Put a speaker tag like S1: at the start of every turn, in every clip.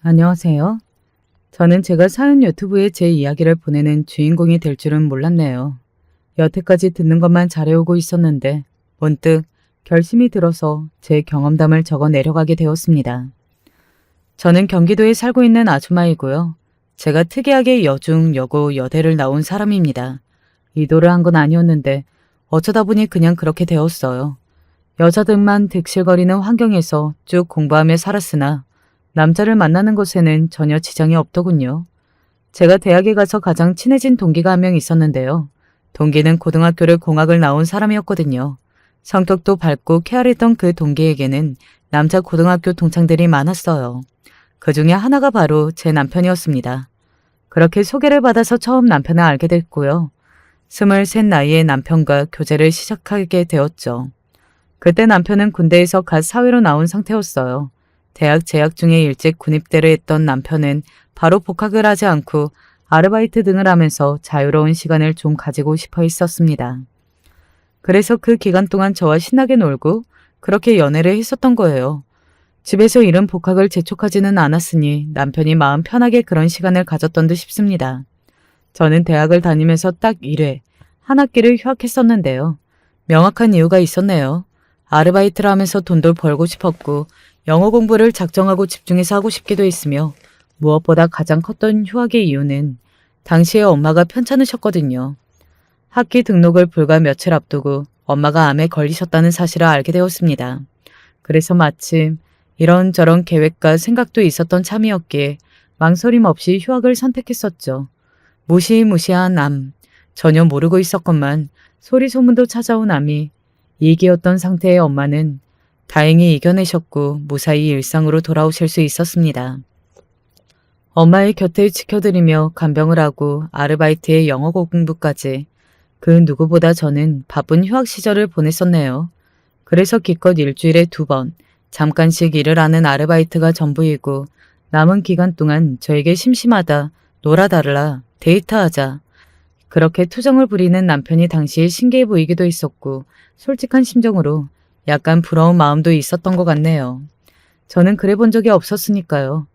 S1: 안녕하세요. 저는 제가 사연 유튜브에 제 이야기를 보내는 주인공이 될 줄은 몰랐네요. 여태까지 듣는 것만 잘해오고 있었는데 문득 결심이 들어서 제 경험담을 적어 내려가게 되었습니다. 저는 경기도에 살고 있는 아줌마이고요. 제가 특이하게 여중, 여고, 여대를 나온 사람입니다. 의도를 한 건 아니었는데 어쩌다 보니 그냥 그렇게 되었어요. 여자들만 득실거리는 환경에서 쭉 공부하며 살았으나 남자를 만나는 것에는 전혀 지장이 없더군요. 제가 대학에 가서 가장 친해진 동기가 한 명 있었는데요. 동기는 고등학교를 공학을 나온 사람이었거든요. 성격도 밝고 쾌활했던 그 동기에게는 남자 고등학교 동창들이 많았어요. 그 중에 하나가 바로 제 남편이었습니다. 그렇게 소개를 받아서 처음 남편을 알게 됐고요. 23 나이에 남편과 교제를 시작하게 되었죠. 그때 남편은 군대에서 갓 사회로 나온 상태였어요. 대학 재학 중에 일찍 군입대를 했던 남편은 바로 복학을 하지 않고 아르바이트 등을 하면서 자유로운 시간을 좀 가지고 싶어 했었습니다. 그래서 그 기간 동안 저와 신나게 놀고 그렇게 연애를 했었던 거예요. 집에서 이른 복학을 재촉하지는 않았으니 남편이 마음 편하게 그런 시간을 가졌던 듯 싶습니다. 저는 대학을 다니면서 딱 1회, 한 학기를 휴학했었는데요. 명확한 이유가 있었네요. 아르바이트를 하면서 돈도 벌고 싶었고 영어 공부를 작정하고 집중해서 하고 싶기도 했으며 무엇보다 가장 컸던 휴학의 이유는 당시에 엄마가 편찮으셨거든요. 학기 등록을 불과 며칠 앞두고 엄마가 암에 걸리셨다는 사실을 알게 되었습니다. 그래서 마침 이런저런 계획과 생각도 있었던 참이었기에 망설임 없이 휴학을 선택했었죠. 무시무시한 암, 전혀 모르고 있었건만 소리 소문도 찾아온 암이 2기였던 상태의 엄마는 다행히 이겨내셨고 무사히 일상으로 돌아오실 수 있었습니다. 엄마의 곁을 지켜드리며 간병을 하고 아르바이트에 영어 공부까지 그 누구보다 저는 바쁜 휴학 시절을 보냈었네요. 그래서 기껏 일주일에 2번 잠깐씩 일을 하는 아르바이트가 전부이고 남은 기간 동안 저에게 심심하다, 놀아달라, 데이트하자 그렇게 투정을 부리는 남편이 당시에 신기해 보이기도 했었고 솔직한 심정으로 약간 부러운 마음도 있었던 것 같네요. 저는 그래 본 적이 없었으니까요.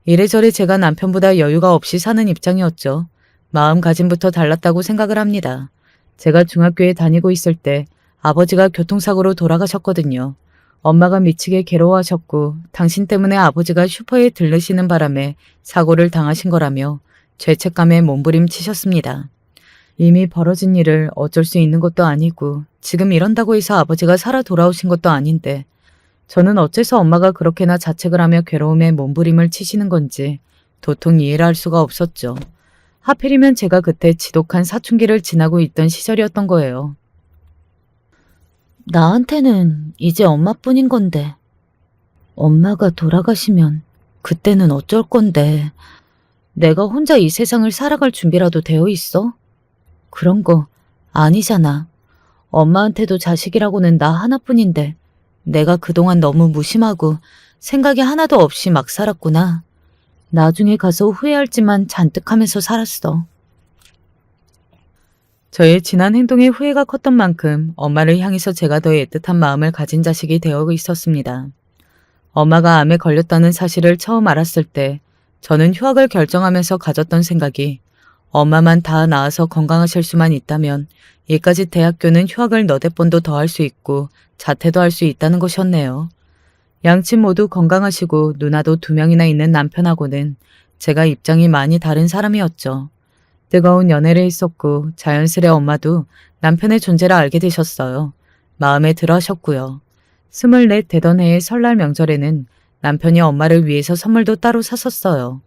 S1: 이래저래 제가 남편보다 여유가 없이 사는 입장이었죠. 마음가짐부터 달랐다고 생각을 합니다. 제가 중학교에 다니고 있을 때 아버지가 교통사고로 돌아가셨거든요. 엄마가 미치게 괴로워하셨고 당신 때문에 아버지가 슈퍼에 들르시는 바람에 사고를 당하신 거라며 죄책감에 몸부림치셨습니다. 이미 벌어진 일을 어쩔 수 있는 것도 아니고 지금 이런다고 해서 아버지가 살아 돌아오신 것도 아닌데 저는 어째서 엄마가 그렇게나 자책을 하며 괴로움에 몸부림을 치시는 건지 도통 이해를 할 수가 없었죠. 하필이면 제가 그때 지독한 사춘기를 지나고 있던 시절이었던 거예요. 나한테는 이제 엄마뿐인 건데 엄마가 돌아가시면 그때는 어쩔 건데 내가 혼자 이 세상을 살아갈 준비라도 되어 있어? 그런 거 아니잖아. 엄마한테도 자식이라고는 나 하나뿐인데 내가 그동안 너무 무심하고 생각이 하나도 없이 막 살았구나. 나중에 가서 후회할지만 잔뜩 하면서 살았어. 저의 지난 행동에 후회가 컸던 만큼 엄마를 향해서 제가 더 애틋한 마음을 가진 자식이 되어 있었습니다. 엄마가 암에 걸렸다는 사실을 처음 알았을 때 저는 휴학을 결정하면서 가졌던 생각이 엄마만 다 나아서 건강하실 수만 있다면 이까지 대학교는 휴학을 너댓 번도 더 할 수 있고 자퇴도 할 수 있다는 것이었네요. 양친 모두 건강하시고 누나도 2명이나 있는 남편하고는 제가 입장이 많이 다른 사람이었죠. 뜨거운 연애를 했었고 자연스레 엄마도 남편의 존재를 알게 되셨어요. 마음에 들어 하셨고요. 24 되던 해의 설날 명절에는 남편이 엄마를 위해서 선물도 따로 샀었어요.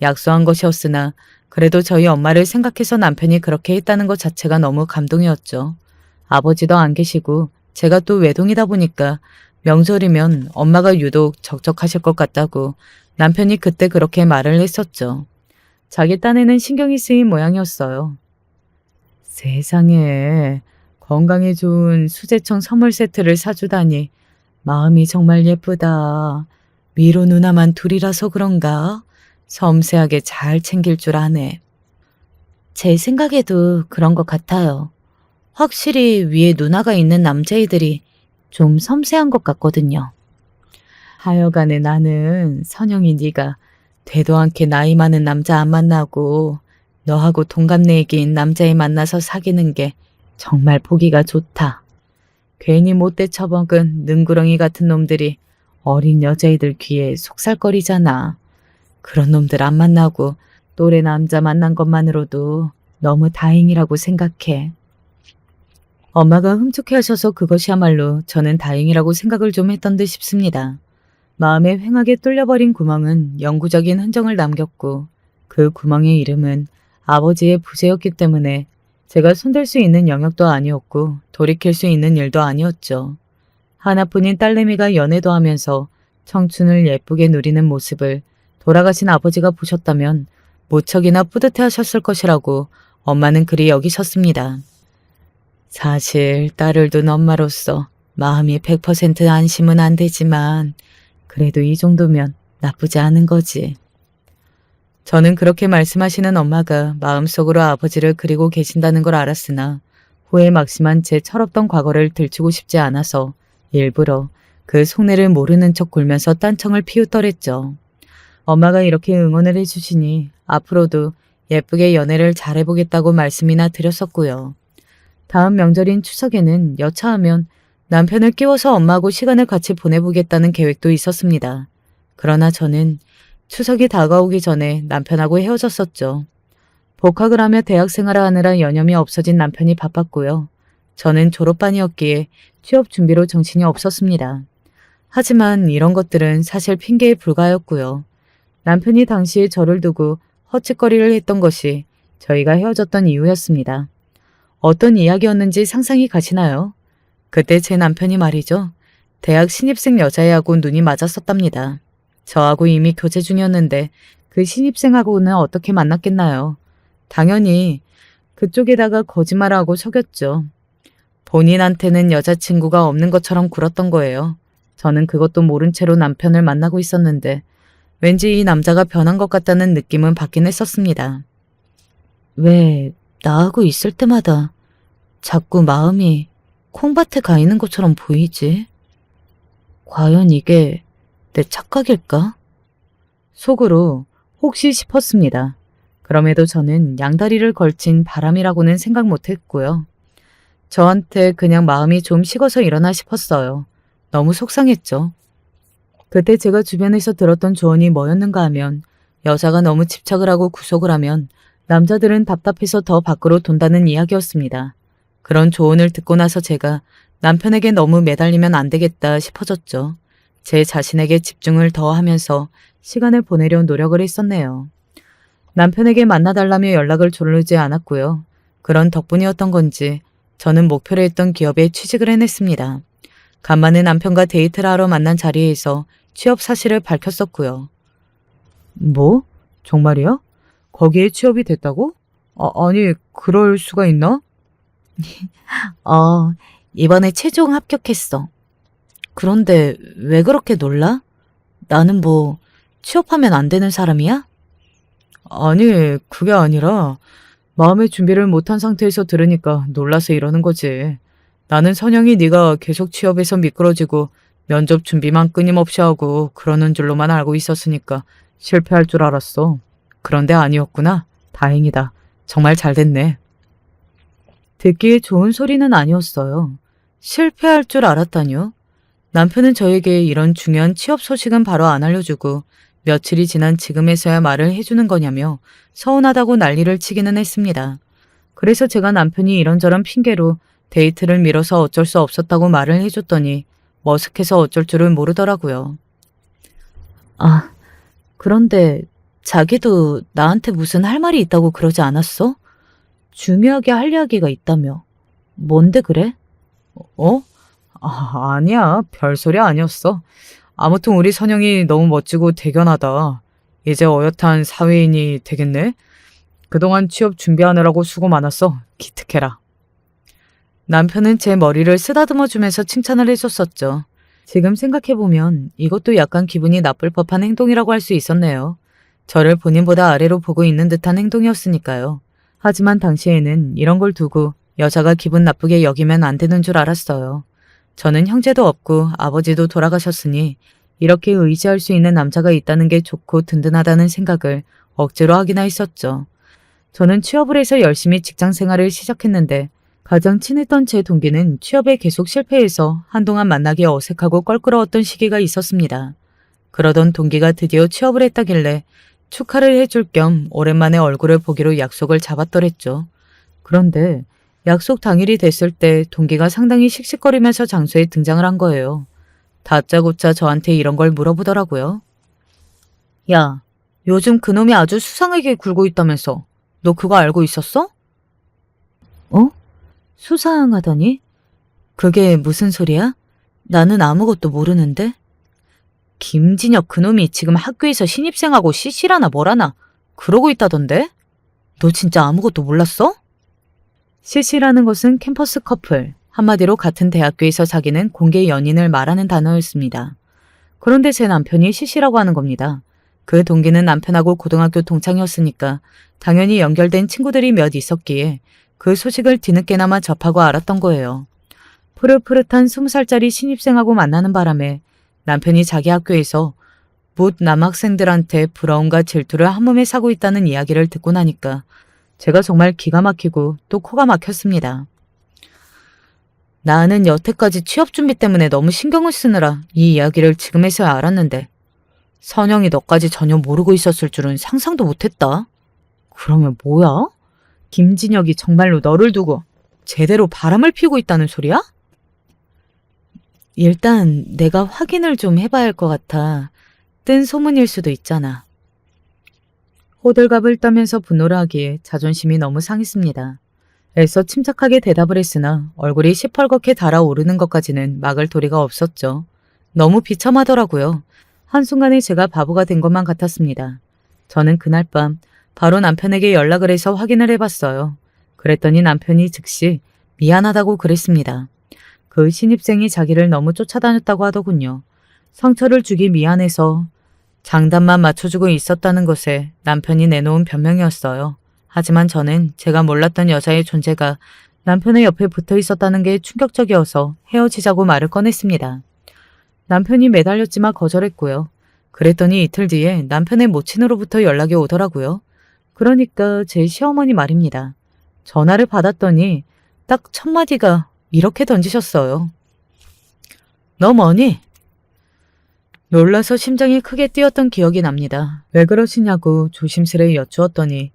S1: 약소한 것이었으나 그래도 저희 엄마를 생각해서 남편이 그렇게 했다는 것 자체가 너무 감동이었죠. 아버지도 안 계시고 제가 또 외동이다 보니까 명절이면 엄마가 유독 적적하실 것 같다고 남편이 그때 그렇게 말을 했었죠. 자기 딴에는 신경이 쓰인 모양이었어요. 세상에 건강에 좋은 수제청 선물 세트를 사주다니 마음이 정말 예쁘다. 미로 누나만 둘이라서 그런가? 섬세하게 잘 챙길 줄 아네. 제 생각에도 그런 것 같아요. 확실히 위에 누나가 있는 남자애들이 좀 섬세한 것 같거든요. 하여간에 나는 선영이 네가 되도 않게 나이 많은 남자 안 만나고 너하고 동갑내기인 남자애 만나서 사귀는 게 정말 보기가 좋다. 괜히 못돼 처먹은 능구렁이 같은 놈들이 어린 여자애들 귀에 속살거리잖아. 그런 놈들 안 만나고 또래 남자 만난 것만으로도 너무 다행이라고 생각해. 엄마가 흠축해하셔서 그것이야말로 저는 다행이라고 생각을 좀 했던 듯 싶습니다. 마음에 휑하게 뚫려버린 구멍은 영구적인 흔적을 남겼고 그 구멍의 이름은 아버지의 부재였기 때문에 제가 손댈 수 있는 영역도 아니었고 돌이킬 수 있는 일도 아니었죠. 하나뿐인 딸내미가 연애도 하면서 청춘을 예쁘게 누리는 모습을 돌아가신 아버지가 보셨다면 무척이나 뿌듯해하셨을 것이라고 엄마는 그리 여기셨습니다. 사실 딸을 둔 엄마로서 마음이 100% 안심은 안 되지만 그래도 이 정도면 나쁘지 않은 거지. 저는 그렇게 말씀하시는 엄마가 마음속으로 아버지를 그리고 계신다는 걸 알았으나 후회 막심한 제 철없던 과거를 들추고 싶지 않아서 일부러 그 속내를 모르는 척 굴면서 딴청을 피우더랬죠. 엄마가 이렇게 응원을 해주시니 앞으로도 예쁘게 연애를 잘해보겠다고 말씀이나 드렸었고요. 다음 명절인 추석에는 여차하면 남편을 끼워서 엄마하고 시간을 같이 보내보겠다는 계획도 있었습니다. 그러나 저는 추석이 다가오기 전에 남편하고 헤어졌었죠. 복학을 하며 대학 생활을 하느라 여념이 없어진 남편이 바빴고요. 저는 졸업반이었기에 취업 준비로 정신이 없었습니다. 하지만 이런 것들은 사실 핑계에 불과하였고요. 남편이 당시에 저를 두고 헛짓거리를 했던 것이 저희가 헤어졌던 이유였습니다. 어떤 이야기였는지 상상이 가시나요? 그때 제 남편이 말이죠. 대학 신입생 여자애하고 눈이 맞았었답니다. 저하고 이미 교제 중이었는데 그 신입생하고는 어떻게 만났겠나요? 당연히 그쪽에다가 거짓말을 하고 속였죠. 본인한테는 여자친구가 없는 것처럼 굴었던 거예요. 저는 그것도 모른 채로 남편을 만나고 있었는데 왠지 이 남자가 변한 것 같다는 느낌은 받긴 했었습니다. 왜 나하고 있을 때마다 자꾸 마음이 콩밭에 가 있는 것처럼 보이지? 과연 이게 내 착각일까? 속으로 혹시 싶었습니다. 그럼에도 저는 양다리를 걸친 바람이라고는 생각 못했고요. 저한테 그냥 마음이 좀 식어서 일어나 싶었어요. 너무 속상했죠. 그때 제가 주변에서 들었던 조언이 뭐였는가 하면 여자가 너무 집착을 하고 구속을 하면 남자들은 답답해서 더 밖으로 돈다는 이야기였습니다. 그런 조언을 듣고 나서 제가 남편에게 너무 매달리면 안 되겠다 싶어졌죠. 제 자신에게 집중을 더 하면서 시간을 보내려 노력을 했었네요. 남편에게 만나달라며 연락을 조르지 않았고요. 그런 덕분이었던 건지 저는 목표로 했던 기업에 취직을 해냈습니다. 간만에 남편과 데이트를 하러 만난 자리에서 취업 사실을 밝혔었고요. 뭐? 정말이야? 거기에 취업이 됐다고? 아니, 그럴 수가 있나? 이번에 최종 합격했어. 그런데 왜 그렇게 놀라? 나는 뭐 취업하면 안 되는 사람이야? 아니, 그게 아니라 마음의 준비를 못한 상태에서 들으니까 놀라서 이러는 거지. 나는 선영이 네가 계속 취업해서 미끄러지고 면접 준비만 끊임없이 하고 그러는 줄로만 알고 있었으니까 실패할 줄 알았어. 그런데 아니었구나. 다행이다. 정말 잘 됐네. 듣기에 좋은 소리는 아니었어요. 실패할 줄 알았다뇨? 남편은 저에게 이런 중요한 취업 소식은 바로 안 알려주고 며칠이 지난 지금에서야 말을 해주는 거냐며 서운하다고 난리를 치기는 했습니다. 그래서 제가 남편이 이런저런 핑계로 데이트를 미뤄서 어쩔 수 없었다고 말을 해줬더니 머쓱해서 어쩔 줄을 모르더라고요. 그런데 자기도 나한테 무슨 할 말이 있다고 그러지 않았어? 중요하게 할 이야기가 있다며. 뭔데 그래? 아니야. 별소리 아니었어. 아무튼 우리 선영이 너무 멋지고 대견하다. 이제 어엿한 사회인이 되겠네. 그동안 취업 준비하느라고 수고 많았어. 기특해라. 남편은 제 머리를 쓰다듬어 주면서 칭찬을 해줬었죠. 지금 생각해보면 이것도 약간 기분이 나쁠 법한 행동이라고 할 수 있었네요. 저를 본인보다 아래로 보고 있는 듯한 행동이었으니까요. 하지만 당시에는 이런 걸 두고 여자가 기분 나쁘게 여기면 안 되는 줄 알았어요. 저는 형제도 없고 아버지도 돌아가셨으니 이렇게 의지할 수 있는 남자가 있다는 게 좋고 든든하다는 생각을 억지로 하기나 했었죠. 저는 취업을 해서 열심히 직장 생활을 시작했는데 가장 친했던 제 동기는 취업에 계속 실패해서 한동안 만나기 어색하고 껄끄러웠던 시기가 있었습니다. 그러던 동기가 드디어 취업을 했다길래 축하를 해줄 겸 오랜만에 얼굴을 보기로 약속을 잡았더랬죠. 그런데 약속 당일이 됐을 때 동기가 상당히 씩씩거리면서 장소에 등장을 한 거예요. 다짜고짜 저한테 이런 걸 물어보더라고요. 야, 요즘 그놈이 아주 수상하게 굴고 있다면서. 너 그거 알고 있었어? 어? 수상하다니? 그게 무슨 소리야? 나는 아무것도 모르는데? 김진혁 그놈이 지금 학교에서 신입생하고 CC라나 뭐라나 그러고 있다던데? 너 진짜 아무것도 몰랐어? CC라는 것은 캠퍼스 커플, 한마디로 같은 대학교에서 사귀는 공개 연인을 말하는 단어였습니다. 그런데 제 남편이 CC라고 하는 겁니다. 그 동기는 남편하고 고등학교 동창이었으니까 당연히 연결된 친구들이 몇 있었기에 그 소식을 뒤늦게나마 접하고 알았던 거예요. 푸릇푸릇한 20살짜리 신입생하고 만나는 바람에 남편이 자기 학교에서 묻 남학생들한테 부러움과 질투를 한몸에 사고 있다는 이야기를 듣고 나니까 제가 정말 기가 막히고 또 코가 막혔습니다. 나는 여태까지 취업 준비 때문에 너무 신경을 쓰느라 이 이야기를 지금에서야 알았는데 선영이 너까지 전혀 모르고 있었을 줄은 상상도 못했다. 그러면 뭐야? 김진혁이 정말로 너를 두고 제대로 바람을 피우고 있다는 소리야? 일단 내가 확인을 좀 해봐야 할 것 같아. 뜬 소문일 수도 있잖아. 호들갑을 떨면서 분노를 하기에 자존심이 너무 상했습니다. 애써 침착하게 대답을 했으나 얼굴이 시뻘겋게 달아오르는 것까지는 막을 도리가 없었죠. 너무 비참하더라고요. 한순간에 제가 바보가 된 것만 같았습니다. 저는 그날 밤 바로 남편에게 연락을 해서 확인을 해봤어요. 그랬더니 남편이 즉시 미안하다고 그랬습니다. 그 신입생이 자기를 너무 쫓아다녔다고 하더군요. 상처를 주기 미안해서 장단만 맞춰주고 있었다는 것에 남편이 내놓은 변명이었어요. 하지만 저는 제가 몰랐던 여자의 존재가 남편의 옆에 붙어 있었다는 게 충격적이어서 헤어지자고 말을 꺼냈습니다. 남편이 매달렸지만 거절했고요. 그랬더니 이틀 뒤에 남편의 모친으로부터 연락이 오더라고요. 그러니까 제 시어머니 말입니다. 전화를 받았더니 딱 첫 마디가 이렇게 던지셨어요. 너 뭐니? 놀라서 심장이 크게 뛰었던 기억이 납니다. 왜 그러시냐고 조심스레 여쭈었더니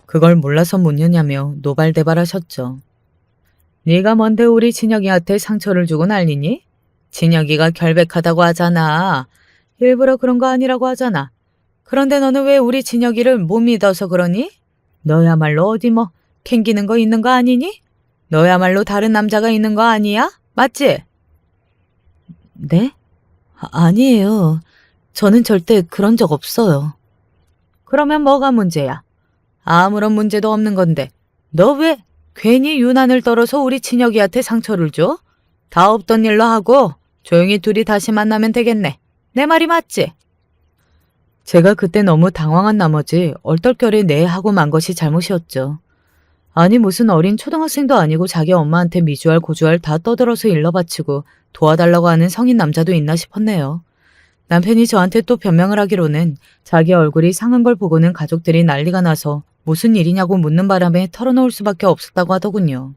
S1: 그걸 몰라서 묻느냐며 노발대발하셨죠. 네가 뭔데 우리 진혁이한테 상처를 주고 난리니? 진혁이가 결백하다고 하잖아. 일부러 그런 거 아니라고 하잖아. 그런데 너는 왜 우리 진혁이를 못 믿어서 그러니? 너야말로 어디 뭐 캥기는 거 있는 거 아니니? 너야말로 다른 남자가 있는 거 아니야? 맞지? 네? 아니에요. 저는 절대 그런 적 없어요. 그러면 뭐가 문제야? 아무런 문제도 없는 건데 너 왜 괜히 유난을 떨어서 우리 진혁이한테 상처를 줘? 다 없던 일로 하고 조용히 둘이 다시 만나면 되겠네. 내 말이 맞지? 제가 그때 너무 당황한 나머지 얼떨결에 네 하고 만 것이 잘못이었죠. 아니 무슨 어린 초등학생도 아니고 자기 엄마한테 미주알 고주알 다 떠들어서 일러바치고 도와달라고 하는 성인 남자도 있나 싶었네요. 남편이 저한테 또 변명을 하기로는 자기 얼굴이 상한 걸 보고는 가족들이 난리가 나서 무슨 일이냐고 묻는 바람에 털어놓을 수밖에 없었다고 하더군요.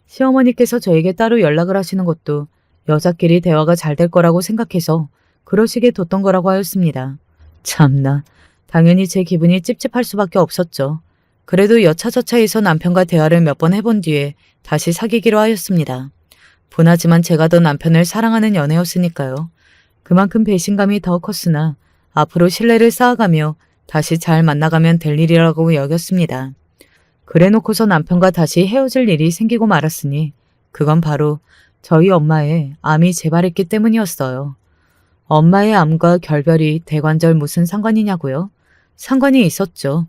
S1: 시어머니께서 저에게 따로 연락을 하시는 것도 여자끼리 대화가 잘 될 거라고 생각해서 그러시게 뒀던 거라고 하였습니다. 참나, 당연히 제 기분이 찝찝할 수밖에 없었죠. 그래도 여차저차해서 남편과 대화를 몇 번 해본 뒤에 다시 사귀기로 하였습니다. 분하지만 제가 더 남편을 사랑하는 연애였으니까요. 그만큼 배신감이 더 컸으나 앞으로 신뢰를 쌓아가며 다시 잘 만나가면 될 일이라고 여겼습니다. 그래놓고서 남편과 다시 헤어질 일이 생기고 말았으니 그건 바로 저희 엄마의 암이 재발했기 때문이었어요. 엄마의 암과 결별이 대관절 무슨 상관이냐고요? 상관이 있었죠.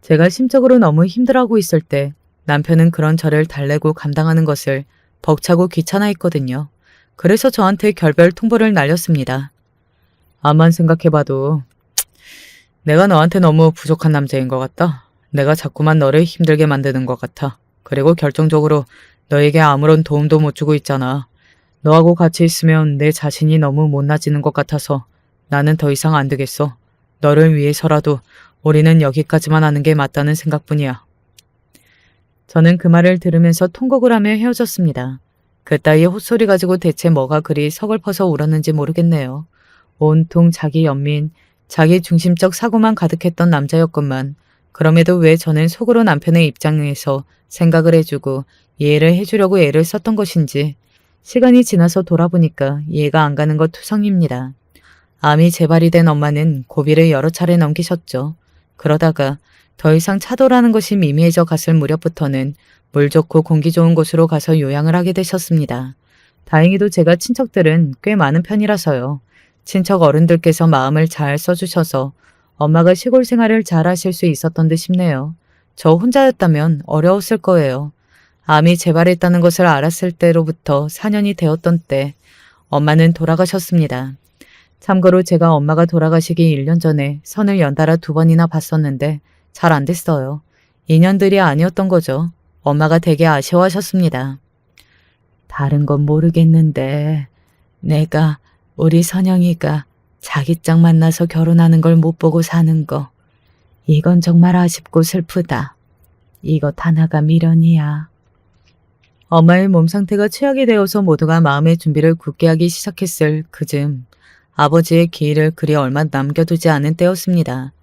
S1: 제가 심적으로 너무 힘들어하고 있을 때 남편은 그런 저를 달래고 감당하는 것을 벅차고 귀찮아했거든요. 그래서 저한테 결별 통보를 날렸습니다. 암만 생각해봐도 내가 너한테 너무 부족한 남자인 것 같다. 내가 자꾸만 너를 힘들게 만드는 것 같아. 그리고 결정적으로 너에게 아무런 도움도 못 주고 있잖아. 너하고 같이 있으면 내 자신이 너무 못나지는 것 같아서 나는 더 이상 안 되겠어. 너를 위해서라도 우리는 여기까지만 하는 게 맞다는 생각뿐이야. 저는 그 말을 들으면서 통곡을 하며 헤어졌습니다. 그따위 헛소리 가지고 대체 뭐가 그리 서글퍼서 울었는지 모르겠네요. 온통 자기 연민, 자기 중심적 사고만 가득했던 남자였건만 그럼에도 왜 저는 속으로 남편의 입장에서 생각을 해주고 이해를 해주려고 애를 썼던 것인지 시간이 지나서 돌아보니까 이해가 안 가는 것 투성입니다. 암이 재발이 된 엄마는 고비를 여러 차례 넘기셨죠. 그러다가 더 이상 차도라는 것이 미미해져 갔을 무렵부터는 물 좋고 공기 좋은 곳으로 가서 요양을 하게 되셨습니다. 다행히도 제가 친척들은 꽤 많은 편이라서요. 친척 어른들께서 마음을 잘 써주셔서 엄마가 시골 생활을 잘 하실 수 있었던 듯 싶네요. 저 혼자였다면 어려웠을 거예요. 암이 재발했다는 것을 알았을 때로부터 4년이 되었던 때 엄마는 돌아가셨습니다. 참고로 제가 엄마가 돌아가시기 1년 전에 선을 연달아 2번이나 봤었는데 잘 안 됐어요. 인연들이 아니었던 거죠. 엄마가 되게 아쉬워하셨습니다. 다른 건 모르겠는데 내가 우리 선영이가 자기 짝 만나서 결혼하는 걸 못 보고 사는 거 이건 정말 아쉽고 슬프다. 이것 하나가 미련이야. 엄마의 몸 상태가 최악이 되어서 모두가 마음의 준비를 굳게 하기 시작했을 그즈음 아버지의 기일을 그리 얼마 남겨두지 않은 때였습니다.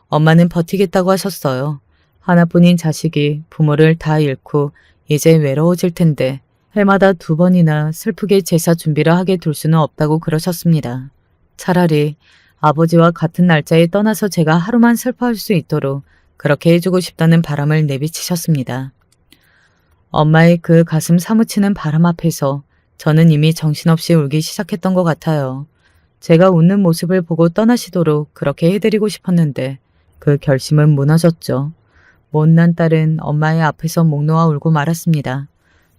S1: 엄마는 버티겠다고 하셨어요. 하나뿐인 자식이 부모를 다 잃고 이제 외로워질 텐데 해마다 2번이나 슬프게 제사 준비를 하게 둘 수는 없다고 그러셨습니다. 차라리 아버지와 같은 날짜에 떠나서 제가 하루만 슬퍼할 수 있도록 그렇게 해주고 싶다는 바람을 내비치셨습니다. 엄마의 그 가슴 사무치는 바람 앞에서 저는 이미 정신없이 울기 시작했던 것 같아요. 제가 웃는 모습을 보고 떠나시도록 그렇게 해드리고 싶었는데 그 결심은 무너졌죠. 못난 딸은 엄마의 앞에서 목 놓아 울고 말았습니다.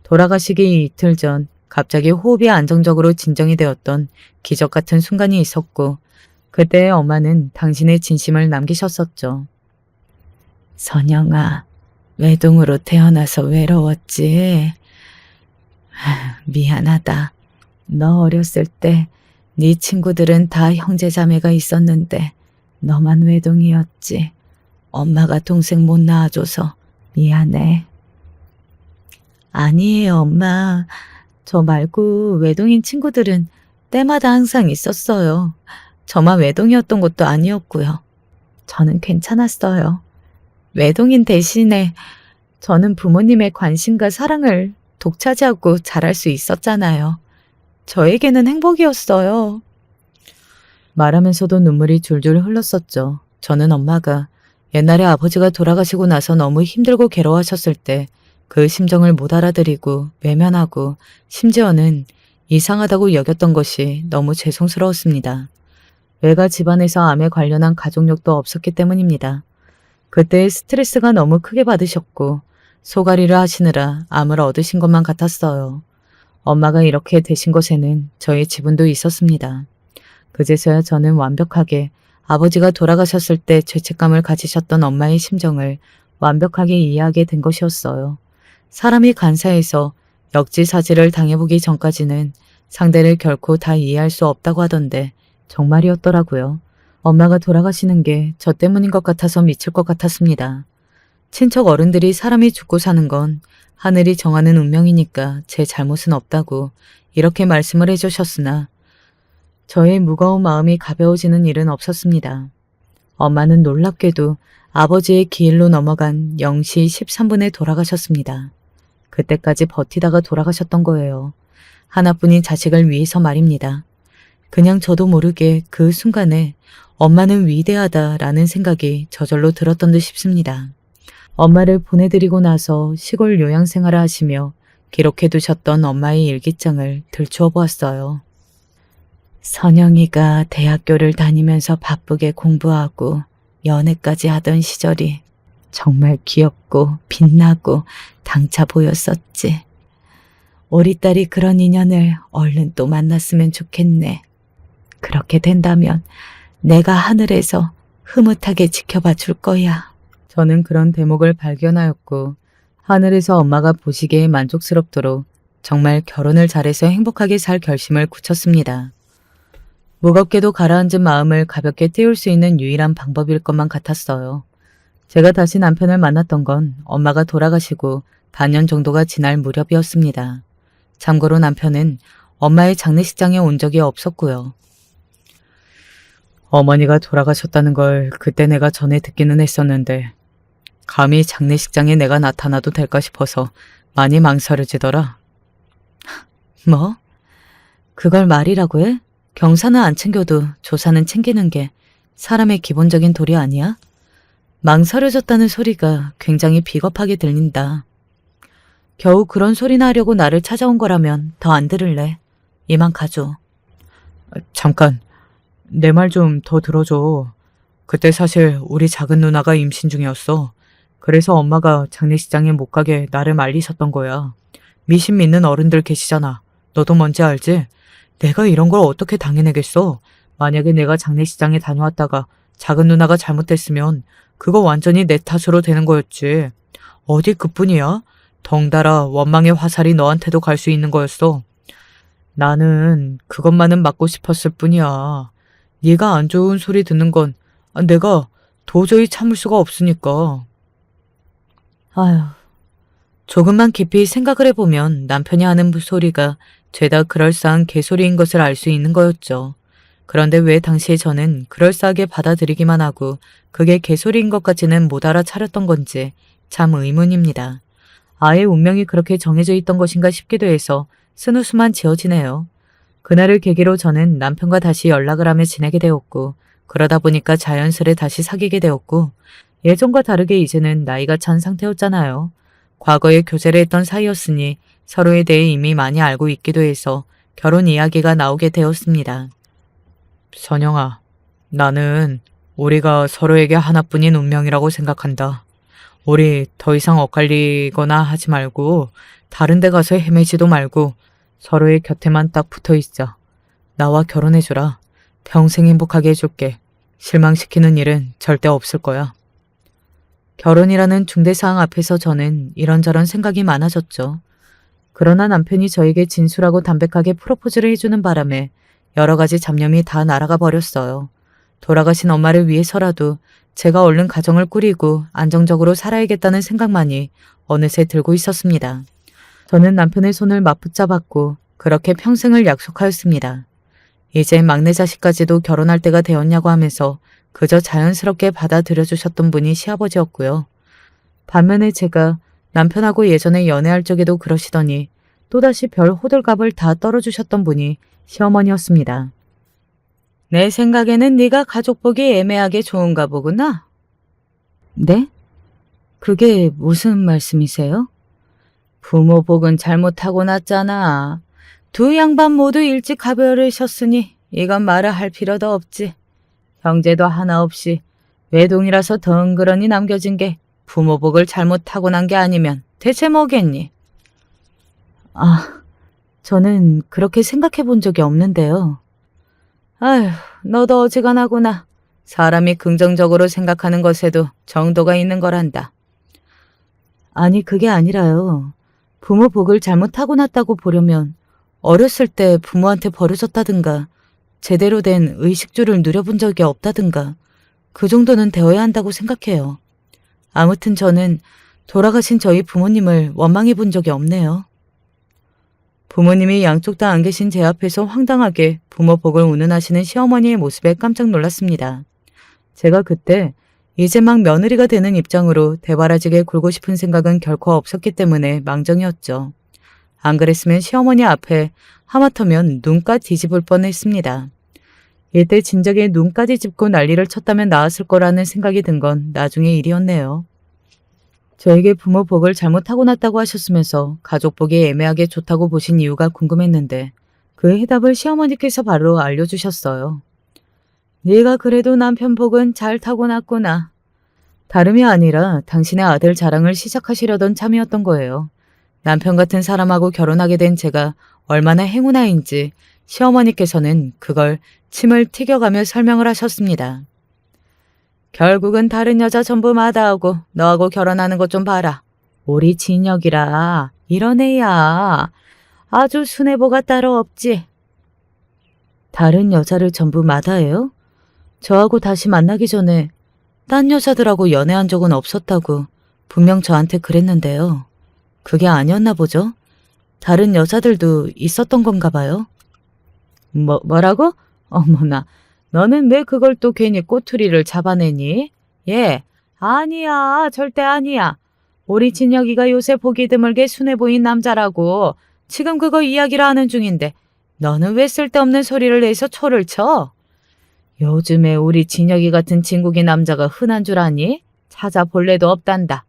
S1: 돌아가시기 이틀 전 갑자기 호흡이 안정적으로 진정이 되었던 기적 같은 순간이 있었고 그때 엄마는 당신의 진심을 남기셨었죠. 선영아, 외동으로 태어나서 외로웠지? 미안하다. 너 어렸을 때 네 친구들은 다 형제자매가 있었는데 너만 외동이었지. 엄마가 동생 못 낳아줘서 미안해. 아니에요, 엄마. 저 말고 외동인 친구들은 때마다 항상 있었어요. 저만 외동이었던 것도 아니었고요. 저는 괜찮았어요. 외동인 대신에 저는 부모님의 관심과 사랑을 독차지하고 자랄 수 있었잖아요. 저에게는 행복이었어요. 말하면서도 눈물이 줄줄 흘렀었죠. 저는 엄마가 옛날에 아버지가 돌아가시고 나서 너무 힘들고 괴로워하셨을 때 그 심정을 못 알아들이고 외면하고 심지어는 이상하다고 여겼던 것이 너무 죄송스러웠습니다. 외가 집안에서 암에 관련한 가족력도 없었기 때문입니다. 그때의 스트레스가 너무 크게 받으셨고 소가리를 하시느라 암을 얻으신 것만 같았어요. 엄마가 이렇게 되신 것에는 저의 지분도 있었습니다. 그제서야 저는 완벽하게 아버지가 돌아가셨을 때 죄책감을 가지셨던 엄마의 심정을 완벽하게 이해하게 된 것이었어요. 사람이 간사해서 역지사지를 당해보기 전까지는 상대를 결코 다 이해할 수 없다고 하던데 정말이었더라고요. 엄마가 돌아가시는 게 저 때문인 것 같아서 미칠 것 같았습니다. 친척 어른들이 사람이 죽고 사는 건 하늘이 정하는 운명이니까 제 잘못은 없다고 이렇게 말씀을 해주셨으나 저의 무거운 마음이 가벼워지는 일은 없었습니다. 엄마는 놀랍게도 아버지의 기일로 넘어간 0시 13분에 돌아가셨습니다. 그때까지 버티다가 돌아가셨던 거예요. 하나뿐인 자식을 위해서 말입니다. 그냥 저도 모르게 그 순간에 엄마는 위대하다라는 생각이 저절로 들었던 듯 싶습니다. 엄마를 보내드리고 나서 시골 요양생활을 하시며 기록해두셨던 엄마의 일기장을 들추어 보았어요. 선영이가 대학교를 다니면서 바쁘게 공부하고 연애까지 하던 시절이 정말 귀엽고 빛나고 당차 보였었지. 우리 딸이 그런 인연을 얼른 또 만났으면 좋겠네. 그렇게 된다면 내가 하늘에서 흐뭇하게 지켜봐 줄 거야. 저는 그런 대목을 발견하였고 하늘에서 엄마가 보시기에 만족스럽도록 정말 결혼을 잘해서 행복하게 살 결심을 굳혔습니다. 무겁게도 가라앉은 마음을 가볍게 띄울 수 있는 유일한 방법일 것만 같았어요. 제가 다시 남편을 만났던 건 엄마가 돌아가시고 반년 정도가 지날 무렵이었습니다. 참고로 남편은 엄마의 장례식장에 온 적이 없었고요. 어머니가 돌아가셨다는 걸 그때 내가 전에 듣기는 했었는데 감히 장례식장에 내가 나타나도 될까 싶어서 많이 망설여지더라. 뭐? 그걸 말이라고 해? 경사는 안 챙겨도 조사는 챙기는 게 사람의 기본적인 도리 아니야? 망설여졌다는 소리가 굉장히 비겁하게 들린다. 겨우 그런 소리나 하려고 나를 찾아온 거라면 더 안 들을래. 이만 가줘. 잠깐, 내 말 좀 더 들어줘. 그때 사실 우리 작은 누나가 임신 중이었어. 그래서 엄마가 장례식장에 못 가게 나를 말리셨던 거야. 미신 믿는 어른들 계시잖아. 너도 뭔지 알지? 내가 이런 걸 어떻게 당해내겠어? 만약에 내가 장례식장에 다녀왔다가 작은 누나가 잘못됐으면 그거 완전히 내 탓으로 되는 거였지. 어디 그뿐이야? 덩달아 원망의 화살이 너한테도 갈 수 있는 거였어. 나는 그것만은 막고 싶었을 뿐이야. 네가 안 좋은 소리 듣는 건 내가 도저히 참을 수가 없으니까. 아휴, 조금만 깊이 생각을 해보면 남편이 하는 소리가 죄다 그럴싸한 개소리인 것을 알 수 있는 거였죠. 그런데 왜 당시에 저는 그럴싸하게 받아들이기만 하고 그게 개소리인 것까지는 못 알아차렸던 건지 참 의문입니다. 아예 운명이 그렇게 정해져 있던 것인가 싶기도 해서 쓴웃음만 지어지네요. 그날을 계기로 저는 남편과 다시 연락을 하며 지내게 되었고 그러다 보니까 자연스레 다시 사귀게 되었고 예전과 다르게 이제는 나이가 찬 상태였잖아요. 과거에 교제를 했던 사이였으니 서로에 대해 이미 많이 알고 있기도 해서 결혼 이야기가 나오게 되었습니다. 선영아, 나는 우리가 서로에게 하나뿐인 운명이라고 생각한다. 우리 더 이상 엇갈리거나 하지 말고 다른 데 가서 헤매지도 말고 서로의 곁에만 딱 붙어 있자. 나와 결혼해주라. 평생 행복하게 해줄게. 실망시키는 일은 절대 없을 거야. 결혼이라는 중대사항 앞에서 저는 이런저런 생각이 많아졌죠. 그러나 남편이 저에게 진솔하고 담백하게 프로포즈를 해주는 바람에 여러 가지 잡념이 다 날아가 버렸어요. 돌아가신 엄마를 위해서라도 제가 얼른 가정을 꾸리고 안정적으로 살아야겠다는 생각만이 어느새 들고 있었습니다. 저는 남편의 손을 맞붙잡았고 그렇게 평생을 약속하였습니다. 이제 막내 자식까지도 결혼할 때가 되었냐고 하면서 그저 자연스럽게 받아들여 주셨던 분이 시아버지였고요. 반면에 제가 남편하고 예전에 연애할 적에도 그러시더니 또다시 별 호들갑을 다 떨어주셨던 분이 시어머니였습니다. 내 생각에는 네가 가족 보기 애매하게 좋은가 보구나. 네? 그게 무슨 말씀이세요? 부모 복은 잘못하고 났잖아. 두 양반 모두 일찍 가버리셨으니 이건 말을 할 필요도 없지. 형제도 하나 없이 외동이라서 덩그러니 남겨진 게 부모 복을 잘못하고 난 게 아니면 대체 뭐겠니? 아, 저는 그렇게 생각해 본 적이 없는데요. 아휴, 너도 어지간하구나. 사람이 긍정적으로 생각하는 것에도 정도가 있는 거란다. 아니, 그게 아니라요. 부모 복을 잘못 타고났다고 보려면 어렸을 때 부모한테 버려졌다든가 제대로 된 의식주를 누려본 적이 없다든가 그 정도는 되어야 한다고 생각해요. 아무튼 저는 돌아가신 저희 부모님을 원망해 본 적이 없네요. 부모님이 양쪽 다 안 계신 제 앞에서 황당하게 부모 복을 운운하시는 시어머니의 모습에 깜짝 놀랐습니다. 제가 그때 이제 막 며느리가 되는 입장으로 대바라지게 굴고 싶은 생각은 결코 없었기 때문에 망정이었죠. 안 그랬으면 시어머니 앞에 하마터면 눈까 뒤집을 뻔했습니다. 이때 진작에 눈까지 짚고 난리를 쳤다면 나았을 거라는 생각이 든 건 나중의 일이었네요. 저에게 부모 복을 잘못 타고났다고 하셨으면서 가족 복이 애매하게 좋다고 보신 이유가 궁금했는데 그 해답을 시어머니께서 바로 알려주셨어요. 네가 그래도 남편 복은 잘 타고났구나. 다름이 아니라 당신의 아들 자랑을 시작하시려던 참이었던 거예요. 남편 같은 사람하고 결혼하게 된 제가 얼마나 행운아인지 시어머니께서는 그걸 침을 튀겨가며 설명을 하셨습니다. 결국은 다른 여자 전부 마다하고 너하고 결혼하는 것 좀 봐라. 우리 진혁이라 이런 애야. 아주 순애보가 따로 없지. 다른 여자를 전부 마다해요? 저하고 다시 만나기 전에 딴 여자들하고 연애한 적은 없었다고 분명 저한테 그랬는데요. 그게 아니었나 보죠? 다른 여자들도 있었던 건가 봐요. 뭐라고? 어머나, 너는 왜 그걸 또 괜히 꼬투리를 잡아내니? 예, 아니야, 절대 아니야. 우리 진혁이가 요새 보기 드물게 순해 보인 남자라고 지금 그거 이야기를 하는 중인데 너는 왜 쓸데없는 소리를 내서 초를 쳐? 요즘에 우리 진혁이 같은 진국이 남자가 흔한 줄 아니? 찾아볼래도 없단다.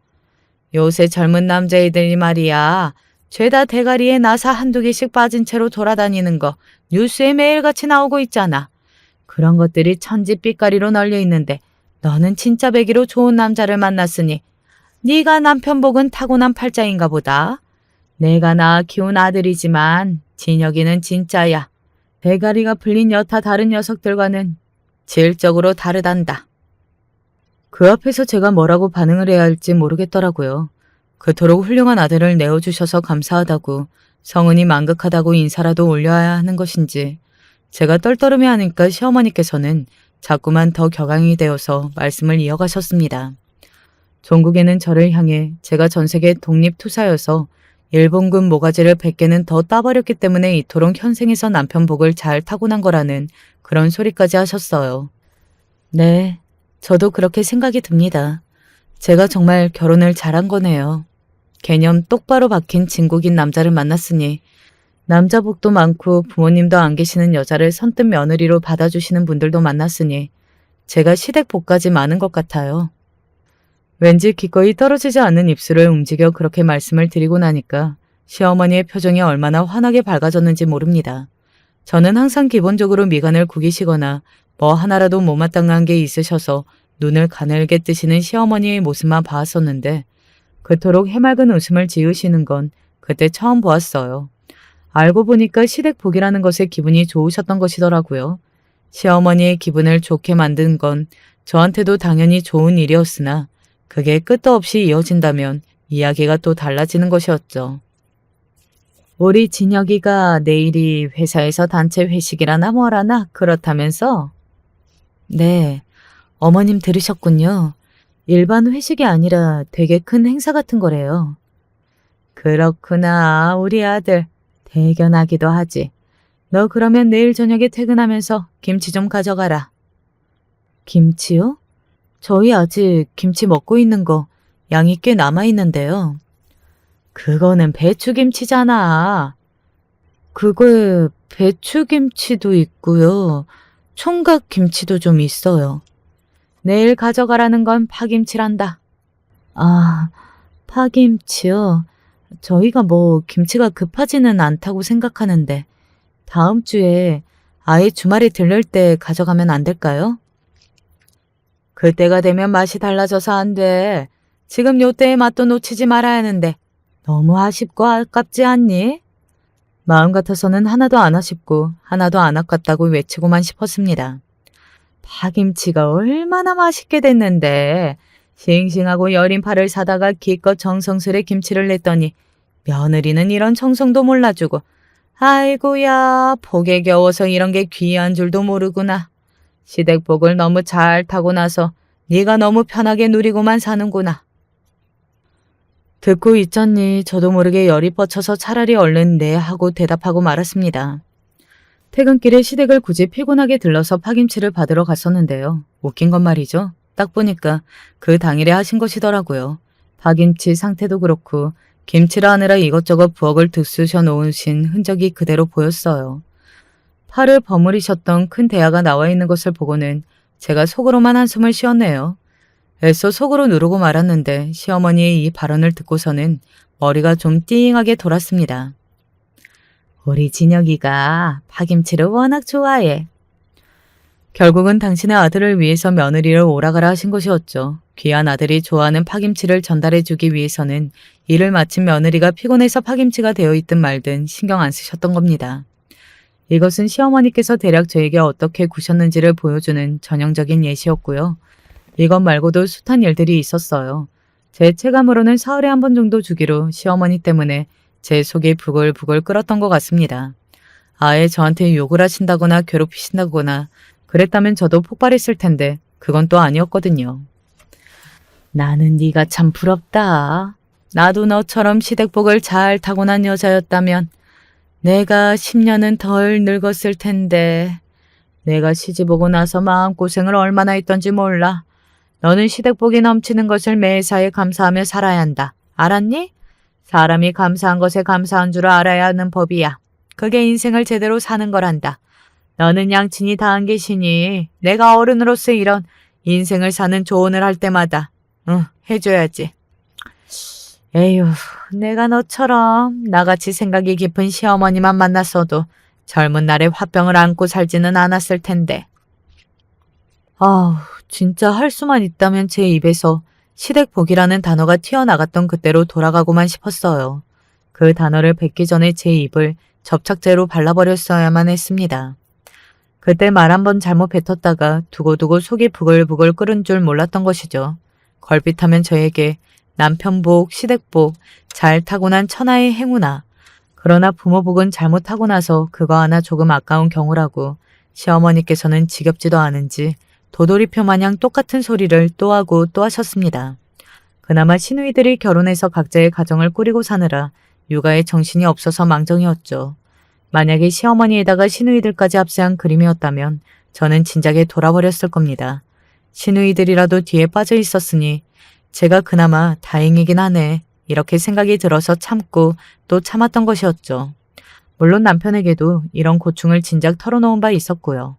S1: 요새 젊은 남자애들이 말이야. 죄다 대가리에 나사 한두 개씩 빠진 채로 돌아다니는 거 뉴스에 매일같이 나오고 있잖아. 그런 것들이 천지빛가리로 널려 있는데 너는 진짜 배기로 좋은 남자를 만났으니 네가 남편 복은 타고난 팔자인가 보다. 내가 낳아 키운 아들이지만 진혁이는 진짜야. 대가리가 풀린 여타 다른 녀석들과는 질적으로 다르단다. 그 앞에서 제가 뭐라고 반응을 해야 할지 모르겠더라고요. 그토록 훌륭한 아들을 내어주셔서 감사하다고 성은이 만극하다고 인사라도 올려야 하는 것인지 제가 떨떠름해하니까 시어머니께서는 자꾸만 더 격앙이 되어서 말씀을 이어가셨습니다. 종국에는 저를 향해 제가 전세계 독립투사여서 일본군 모가지를 100개는 더 따버렸기 때문에 이토록 현생에서 남편 복을 잘 타고난 거라는 그런 소리까지 하셨어요. 네, 저도 그렇게 생각이 듭니다. 제가 정말 결혼을 잘한 거네요. 개념 똑바로 박힌 진국인 남자를 만났으니 남자 복도 많고 부모님도 안 계시는 여자를 선뜻 며느리로 받아주시는 분들도 만났으니 제가 시댁 복까지 많은 것 같아요. 왠지 기꺼이 떨어지지 않는 입술을 움직여 그렇게 말씀을 드리고 나니까 시어머니의 표정이 얼마나 환하게 밝아졌는지 모릅니다. 저는 항상 기본적으로 미간을 구기시거나 뭐 하나라도 못마땅한 게 있으셔서 눈을 가늘게 뜨시는 시어머니의 모습만 봤었는데 그토록 해맑은 웃음을 지으시는 건 그때 처음 보았어요. 알고 보니까 시댁 복이라는 것에 기분이 좋으셨던 것이더라고요. 시어머니의 기분을 좋게 만든 건 저한테도 당연히 좋은 일이었으나 그게 끝도 없이 이어진다면 이야기가 또 달라지는 것이었죠. 우리 진혁이가 내일이 회사에서 단체 회식이라나 뭐라나 그렇다면서? 네, 어머님 들으셨군요. 일반 회식이 아니라 되게 큰 행사 같은 거래요. 그렇구나, 우리 아들. 대견하기도 하지. 너 그러면 내일 저녁에 퇴근하면서 김치 좀 가져가라. 김치요? 저희 아직 김치 먹고 있는 거 양이 꽤 남아있는데요. 그거는 배추김치잖아. 그거에 배추김치도 있고요. 총각김치도 좀 있어요. 내일 가져가라는 건 파김치란다. 아, 파김치요? 저희가 뭐 김치가 급하지는 않다고 생각하는데 다음 주에 아이 주말에 들를 때 가져가면 안 될까요? 그때가 되면 맛이 달라져서 안 돼. 지금 요때의 맛도 놓치지 말아야 하는데 너무 아쉽고 아깝지 않니? 마음 같아서는 하나도 안 아쉽고 하나도 안 아깝다고 외치고만 싶었습니다. 파김치가 얼마나 맛있게 됐는데 싱싱하고 여린 파를 사다가 기껏 정성스레 김치를 냈더니 며느리는 이런 정성도 몰라주고 아이고야 복에 겨워서 이런 게 귀한 줄도 모르구나. 시댁복을 너무 잘 타고 나서 네가 너무 편하게 누리고만 사는구나. 듣고 있잖니 저도 모르게 열이 뻗쳐서 차라리 얼른 네 하고 대답하고 말았습니다. 퇴근길에 시댁을 굳이 피곤하게 들러서 파김치를 받으러 갔었는데요. 웃긴 건 말이죠. 딱 보니까 그 당일에 하신 것이더라고요. 파김치 상태도 그렇고 김치를 하느라 이것저것 부엌을 드쑤셔 놓으신 흔적이 그대로 보였어요. 팔을 버무리셨던 큰 대야가 나와 있는 것을 보고는 제가 속으로만 한숨을 쉬었네요. 애써 속으로 누르고 말았는데 시어머니의 이 발언을 듣고서는 머리가 좀 띵하게 돌았습니다. 우리 진혁이가 파김치를 워낙 좋아해. 결국은 당신의 아들을 위해서 며느리를 오라가라 하신 것이었죠. 귀한 아들이 좋아하는 파김치를 전달해주기 위해서는 일을 마친 며느리가 피곤해서 파김치가 되어 있든 말든 신경 안 쓰셨던 겁니다. 이것은 시어머니께서 대략 저에게 어떻게 구셨는지를 보여주는 전형적인 예시였고요. 이것 말고도 숱한 일들이 있었어요. 제 체감으로는 사흘에 한 번 정도 주기로 시어머니 때문에 제 속이 부글부글 끓었던 것 같습니다. 아예 저한테 욕을 하신다거나 괴롭히신다거나 그랬다면 저도 폭발했을 텐데 그건 또 아니었거든요. 나는 네가 참 부럽다. 나도 너처럼 시댁복을 잘 타고난 여자였다면 내가 10년은 덜 늙었을 텐데 내가 시집 오고 나서 마음고생을 얼마나 했던지 몰라. 너는 시댁복이 넘치는 것을 매사에 감사하며 살아야 한다. 알았니? 사람이 감사한 것에 감사한 줄 알아야 하는 법이야. 그게 인생을 제대로 사는 거란다. 너는 양친이 다 안 계시니 내가 어른으로서 이런 인생을 사는 조언을 할 때마다 해줘야지. 에휴, 내가 너처럼 나같이 생각이 깊은 시어머니만 만났어도 젊은 날에 화병을 안고 살지는 않았을 텐데. 아우, 진짜 할 수만 있다면 제 입에서 시댁복이라는 단어가 튀어나갔던 그때로 돌아가고만 싶었어요. 그 단어를 뱉기 전에 제 입을 접착제로 발라버렸어야만 했습니다. 그때 말 한 번 잘못 뱉었다가 두고두고 속이 부글부글 끓은 줄 몰랐던 것이죠. 걸핏하면 저에게 남편복, 시댁복, 잘 타고난 천하의 행운아. 그러나 부모복은 잘못 타고 나서 그거 하나 조금 아까운 경우라고 시어머니께서는 지겹지도 않은지 도돌이표 마냥 똑같은 소리를 또 하고 또 하셨습니다. 그나마 시누이들이 결혼해서 각자의 가정을 꾸리고 사느라 육아에 정신이 없어서 망정이었죠. 만약에 시어머니에다가 시누이들까지 합세한 그림이었다면 저는 진작에 돌아버렸을 겁니다. 시누이들이라도 뒤에 빠져 있었으니 제가 그나마 다행이긴 하네. 이렇게 생각이 들어서 참고 또 참았던 것이었죠. 물론 남편에게도 이런 고충을 진작 털어놓은 바 있었고요.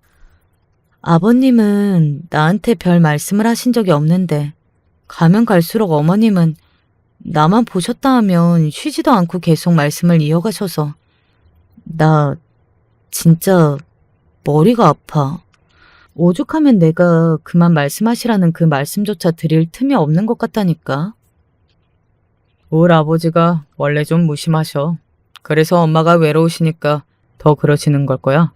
S1: 아버님은 나한테 별 말씀을 하신 적이 없는데 가면 갈수록 어머님은 나만 보셨다 하면 쉬지도 않고 계속 말씀을 이어가셔서 나 진짜 머리가 아파. 오죽하면 내가 그만 말씀하시라는 그 말씀조차 드릴 틈이 없는 것 같다니까. 올 아버지가 원래 좀 무심하셔. 그래서 엄마가 외로우시니까 더 그러시는 걸 거야.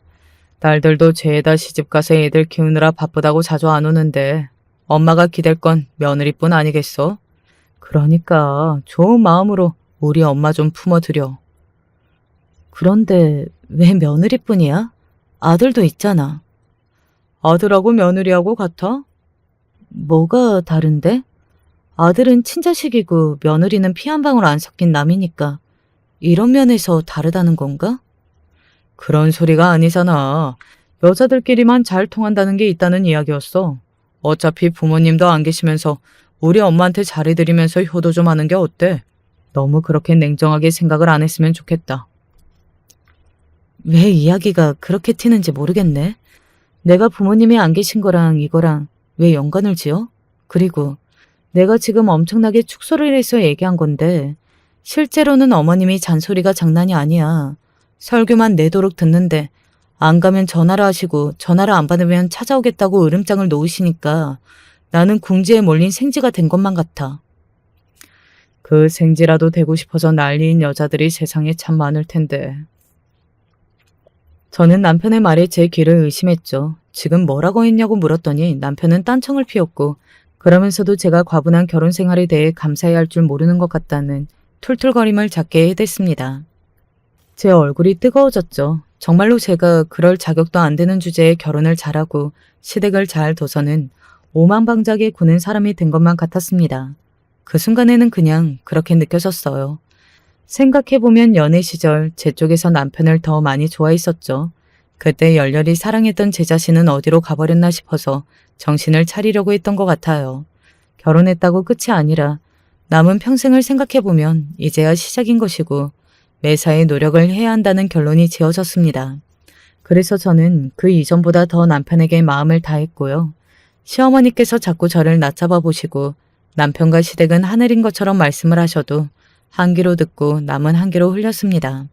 S1: 딸들도 죄다 시집가서 애들 키우느라 바쁘다고 자주 안 오는데 엄마가 기댈 건 며느리뿐 아니겠어? 그러니까 좋은 마음으로 우리 엄마 좀 품어드려. 그런데 왜 며느리뿐이야? 아들도 있잖아. 아들하고 며느리하고 같아? 뭐가 다른데? 아들은 친자식이고 며느리는 피 한 방울 안 섞인 남이니까 이런 면에서 다르다는 건가? 그런 소리가 아니잖아. 여자들끼리만 잘 통한다는 게 있다는 이야기였어. 어차피 부모님도 안 계시면서 우리 엄마한테 잘해드리면서 효도 좀 하는 게 어때? 너무 그렇게 냉정하게 생각을 안 했으면 좋겠다. 왜 이야기가 그렇게 튀는지 모르겠네. 내가 부모님이 안 계신 거랑 이거랑 왜 연관을 지어? 그리고 내가 지금 엄청나게 축소를 해서 얘기한 건데 실제로는 어머님이 잔소리가 장난이 아니야. 설교만 내도록 듣는데 안 가면 전화를 하시고 전화를 안 받으면 찾아오겠다고 으름장을 놓으시니까 나는 궁지에 몰린 생쥐가 된 것만 같아. 그 생쥐라도 되고 싶어서 난리인 여자들이 세상에 참 많을 텐데. 저는 남편의 말에 제 귀를 의심했죠. 지금 뭐라고 했냐고 물었더니 남편은 딴청을 피웠고 그러면서도 제가 과분한 결혼 생활에 대해 감사해야 할 줄 모르는 것 같다는 툴툴거림을 잡게 해댔습니다. 제 얼굴이 뜨거워졌죠. 정말로 제가 그럴 자격도 안 되는 주제에 결혼을 잘하고 시댁을 잘 둬서는 오만방자게 구는 사람이 된 것만 같았습니다. 그 순간에는 그냥 그렇게 느껴졌어요. 생각해보면 연애 시절 제 쪽에서 남편을 더 많이 좋아했었죠. 그때 열렬히 사랑했던 제 자신은 어디로 가버렸나 싶어서 정신을 차리려고 했던 것 같아요. 결혼했다고 끝이 아니라 남은 평생을 생각해보면 이제야 시작인 것이고 매사에 노력을 해야 한다는 결론이 지어졌습니다. 그래서 저는 그 이전보다 더 남편에게 마음을 다했고요. 시어머니께서 자꾸 저를 낮잡아 보시고 남편과 시댁은 하늘인 것처럼 말씀을 하셔도 한 귀로 듣고 남은 한 귀로 흘렸습니다.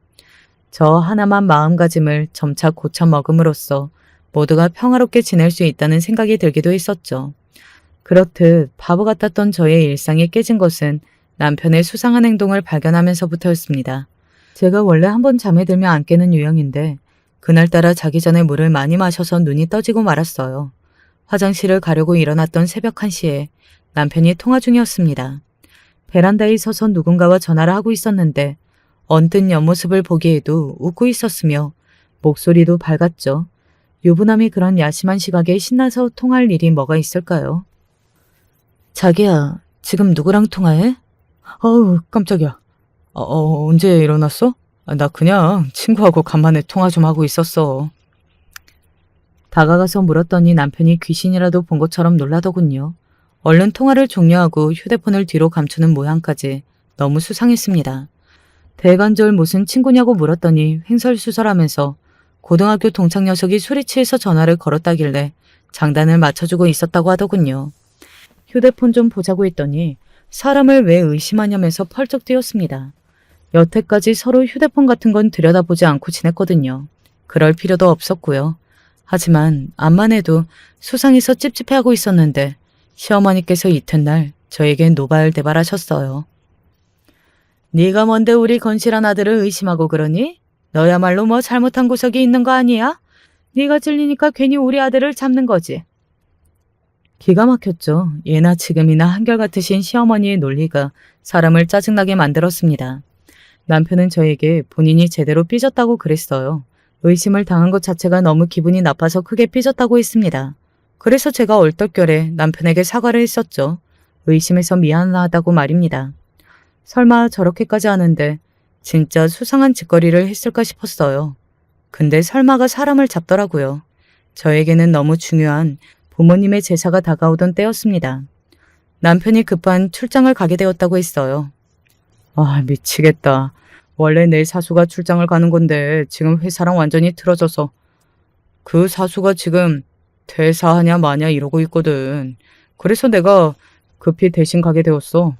S1: 저 하나만 마음가짐을 점차 고쳐 먹음으로써 모두가 평화롭게 지낼 수 있다는 생각이 들기도 했었죠. 그렇듯 바보 같았던 저의 일상이 깨진 것은 남편의 수상한 행동을 발견하면서부터였습니다. 제가 원래 한번 잠에 들면 안 깨는 유형인데 그날따라 자기 전에 물을 많이 마셔서 눈이 떠지고 말았어요. 화장실을 가려고 일어났던 새벽 1시에 남편이 통화 중이었습니다. 베란다에 서서 누군가와 전화를 하고 있었는데 언뜻 옆모습을 보기에도 웃고 있었으며 목소리도 밝았죠. 유부남이 그런 야심한 시각에 신나서 통할 일이 뭐가 있을까요? 자기야, 지금 누구랑 통화해? 어우, 깜짝이야. 언제 일어났어? 나 그냥 친구하고 간만에 통화 좀 하고 있었어. 다가가서 물었더니 남편이 귀신이라도 본 것처럼 놀라더군요. 얼른 통화를 종료하고 휴대폰을 뒤로 감추는 모양까지 너무 수상했습니다. 대관절 무슨 친구냐고 물었더니 횡설수설하면서 고등학교 동창 녀석이 술이 취해서 전화를 걸었다길래 장단을 맞춰주고 있었다고 하더군요. 휴대폰 좀 보자고 했더니 사람을 왜 의심하냐면서 펄쩍 뛰었습니다. 여태까지 서로 휴대폰 같은 건 들여다보지 않고 지냈거든요. 그럴 필요도 없었고요. 하지만 암만 해도 수상해서 찝찝해하고 있었는데 시어머니께서 이튿날 저에게 노발대발하셨어요. 네가 뭔데 우리 건실한 아들을 의심하고 그러니? 너야말로 뭐 잘못한 구석이 있는 거 아니야? 네가 찔리니까 괜히 우리 아들을 잡는 거지. 기가 막혔죠. 예나 지금이나 한결같으신 시어머니의 논리가 사람을 짜증나게 만들었습니다. 남편은 저에게 본인이 제대로 삐졌다고 그랬어요. 의심을 당한 것 자체가 너무 기분이 나빠서 크게 삐졌다고 했습니다. 그래서 제가 얼떨결에 남편에게 사과를 했었죠. 의심해서 미안하다고 말입니다. 설마 저렇게까지 하는데 진짜 수상한 짓거리를 했을까 싶었어요. 근데 설마가 사람을 잡더라고요. 저에게는 너무 중요한 부모님의 제사가 다가오던 때였습니다. 남편이 급한 출장을 가게 되었다고 했어요. 아, 미치겠다. 원래 내일 사수가 출장을 가는 건데 지금 회사랑 완전히 틀어져서 그 사수가 지금 퇴사하냐 마냐 이러고 있거든. 그래서 내가 급히 대신 가게 되었어.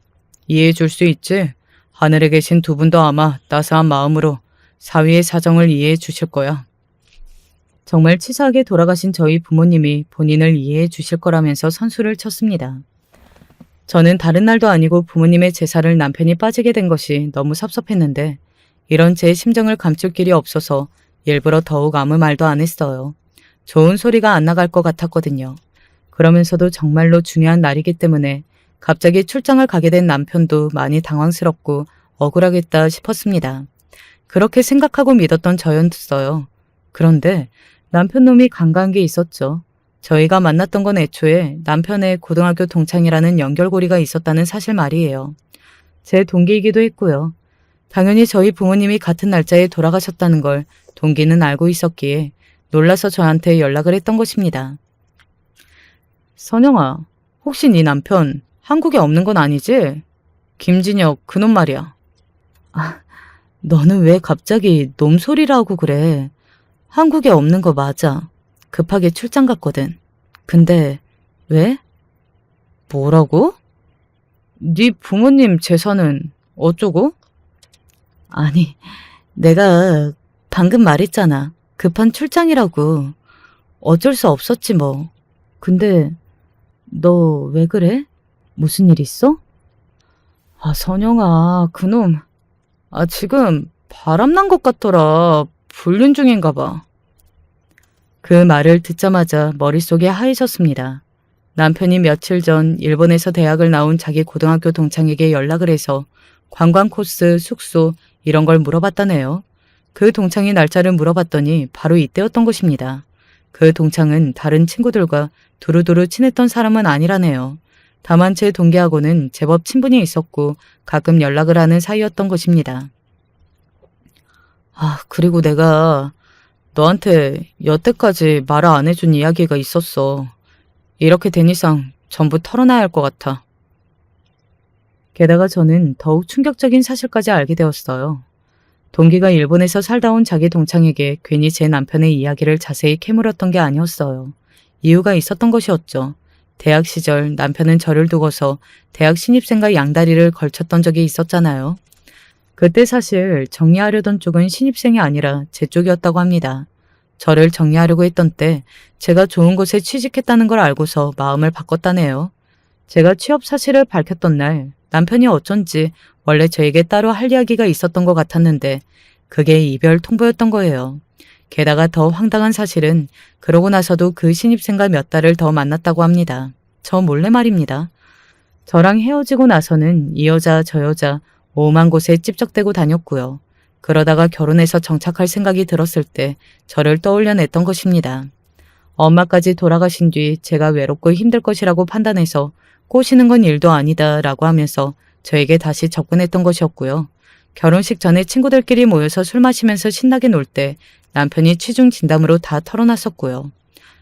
S1: 이해해 줄 수 있지? 하늘에 계신 두 분도 아마 따스한 마음으로 사위의 사정을 이해해 주실 거야. 정말 치사하게 돌아가신 저희 부모님이 본인을 이해해 주실 거라면서 선수를 쳤습니다. 저는 다른 날도 아니고 부모님의 제사를 남편이 빠지게 된 것이 너무 섭섭했는데 이런 제 심정을 감출 길이 없어서 일부러 더욱 아무 말도 안 했어요. 좋은 소리가 안 나갈 것 같았거든요. 그러면서도 정말로 중요한 날이기 때문에 갑자기 출장을 가게 된 남편도 많이 당황스럽고 억울하겠다 싶었습니다. 그렇게 생각하고 믿었던 저였어요. 그런데 남편 놈이 간과한 게 있었죠. 저희가 만났던 건 애초에 남편의 고등학교 동창이라는 연결고리가 있었다는 사실 말이에요. 제 동기이기도 했고요. 당연히 저희 부모님이 같은 날짜에 돌아가셨다는 걸 동기는 알고 있었기에 놀라서 저한테 연락을 했던 것입니다. 선영아, 혹시 네 남편 한국에 없는 건 아니지? 김진혁 그놈 말이야. 아, 너는 왜 갑자기 놈 소리를 하고 그래? 한국에 없는 거 맞아. 급하게 출장 갔거든. 근데 왜? 뭐라고? 네 부모님 재산은 어쩌고? 아니, 내가 방금 말했잖아. 급한 출장이라고. 어쩔 수 없었지 뭐. 근데 너 왜 그래? 무슨 일 있어? 아, 선영아, 그놈. 아, 지금 바람난 것 같더라. 불륜 중인가 봐. 그 말을 듣자마자 머릿속이 하얘졌습니다. 남편이 며칠 전 일본에서 대학을 나온 자기 고등학교 동창에게 연락을 해서 관광 코스, 숙소 이런 걸 물어봤다네요. 그 동창이 날짜를 물어봤더니 바로 이때였던 것입니다. 그 동창은 다른 친구들과 두루두루 친했던 사람은 아니라네요. 다만 제 동기하고는 제법 친분이 있었고 가끔 연락을 하는 사이였던 것입니다. 아, 그리고 내가 너한테 여태까지 말을 안 해준 이야기가 있었어. 이렇게 된 이상 전부 털어놔야 할 것 같아. 게다가 저는 더욱 충격적인 사실까지 알게 되었어요. 동기가 일본에서 살다 온 자기 동창에게 괜히 제 남편의 이야기를 자세히 캐물었던 게 아니었어요. 이유가 있었던 것이었죠. 대학 시절 남편은 저를 두고서 대학 신입생과 양다리를 걸쳤던 적이 있었잖아요. 그때 사실 정리하려던 쪽은 신입생이 아니라 제 쪽이었다고 합니다. 저를 정리하려고 했던 때 제가 좋은 곳에 취직했다는 걸 알고서 마음을 바꿨다네요. 제가 취업 사실을 밝혔던 날 남편이 어쩐지 원래 저에게 따로 할 이야기가 있었던 것 같았는데 그게 이별 통보였던 거예요. 게다가 더 황당한 사실은 그러고 나서도 그 신입생과 몇 달을 더 만났다고 합니다. 저 몰래 말입니다. 저랑 헤어지고 나서는 이 여자 저 여자 오만 곳에 찝적대고 다녔고요. 그러다가 결혼해서 정착할 생각이 들었을 때 저를 떠올려냈던 것입니다. 엄마까지 돌아가신 뒤 제가 외롭고 힘들 것이라고 판단해서 꼬시는 건 일도 아니다 라고 하면서 저에게 다시 접근했던 것이었고요. 결혼식 전에 친구들끼리 모여서 술 마시면서 신나게 놀 때 남편이 취중 진담으로 다 털어놨었고요.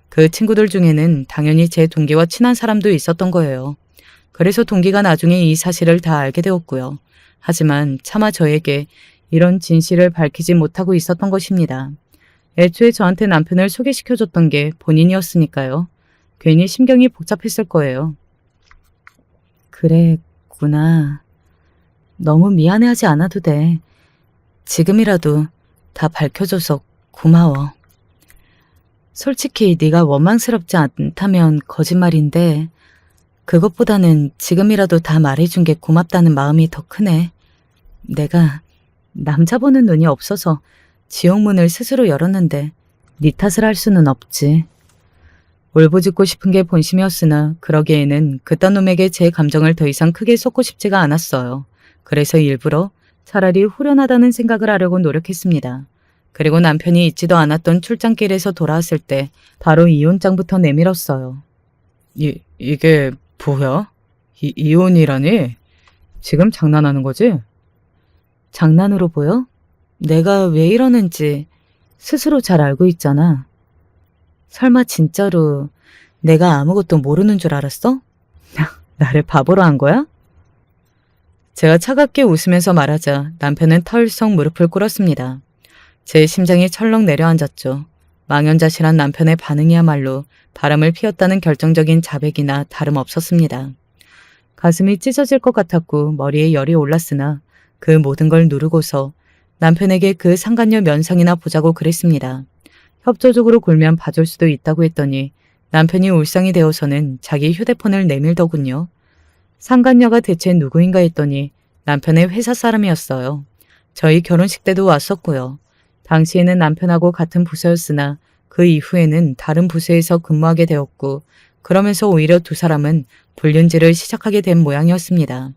S1: 그 친구들 중에는 당연히 제 동기와 친한 사람도 있었던 거예요. 그래서 동기가 나중에 이 사실을 다 알게 되었고요. 하지만 차마 저에게 이런 진실을 밝히지 못하고 있었던 것입니다. 애초에 저한테 남편을 소개시켜줬던 게 본인이었으니까요. 괜히 심경이 복잡했을 거예요. 그랬구나. 너무 미안해하지 않아도 돼. 지금이라도 다 밝혀줘서 고마워. 솔직히 네가 원망스럽지 않다면 거짓말인데 그것보다는 지금이라도 다 말해준 게 고맙다는 마음이 더 크네. 내가 남자 보는 눈이 없어서 지옥문을 스스로 열었는데 네 탓을 할 수는 없지. 울부짖고 싶은 게 본심이었으나 그러기에는 그딴 놈에게 제 감정을 더 이상 크게 쏟고 싶지가 않았어요. 그래서 일부러 차라리 후련하다는 생각을 하려고 노력했습니다. 그리고 남편이 있지도 않았던 출장길에서 돌아왔을 때 바로 이혼장부터 내밀었어요. 이게 뭐야? 이혼이라니? 지금 장난하는 거지? 장난으로 보여? 내가 왜 이러는지 스스로 잘 알고 있잖아. 설마 진짜로 내가 아무것도 모르는 줄 알았어? 나를 바보로 한 거야? 제가 차갑게 웃으면서 말하자 남편은 털썩 무릎을 꿇었습니다. 제 심장이 철렁 내려앉았죠. 망연자실한 남편의 반응이야말로 바람을 피웠다는 결정적인 자백이나 다름없었습니다. 가슴이 찢어질 것 같았고 머리에 열이 올랐으나 그 모든 걸 누르고서 남편에게 그 상간녀 면상이나 보자고 그랬습니다. 협조적으로 굴면 봐줄 수도 있다고 했더니 남편이 울상이 되어서는 자기 휴대폰을 내밀더군요. 상간녀가 대체 누구인가 했더니 남편의 회사 사람이었어요. 저희 결혼식 때도 왔었고요. 당시에는 남편하고 같은 부서였으나 그 이후에는 다른 부서에서 근무하게 되었고 그러면서 오히려 두 사람은 불륜질을 시작하게 된 모양이었습니다.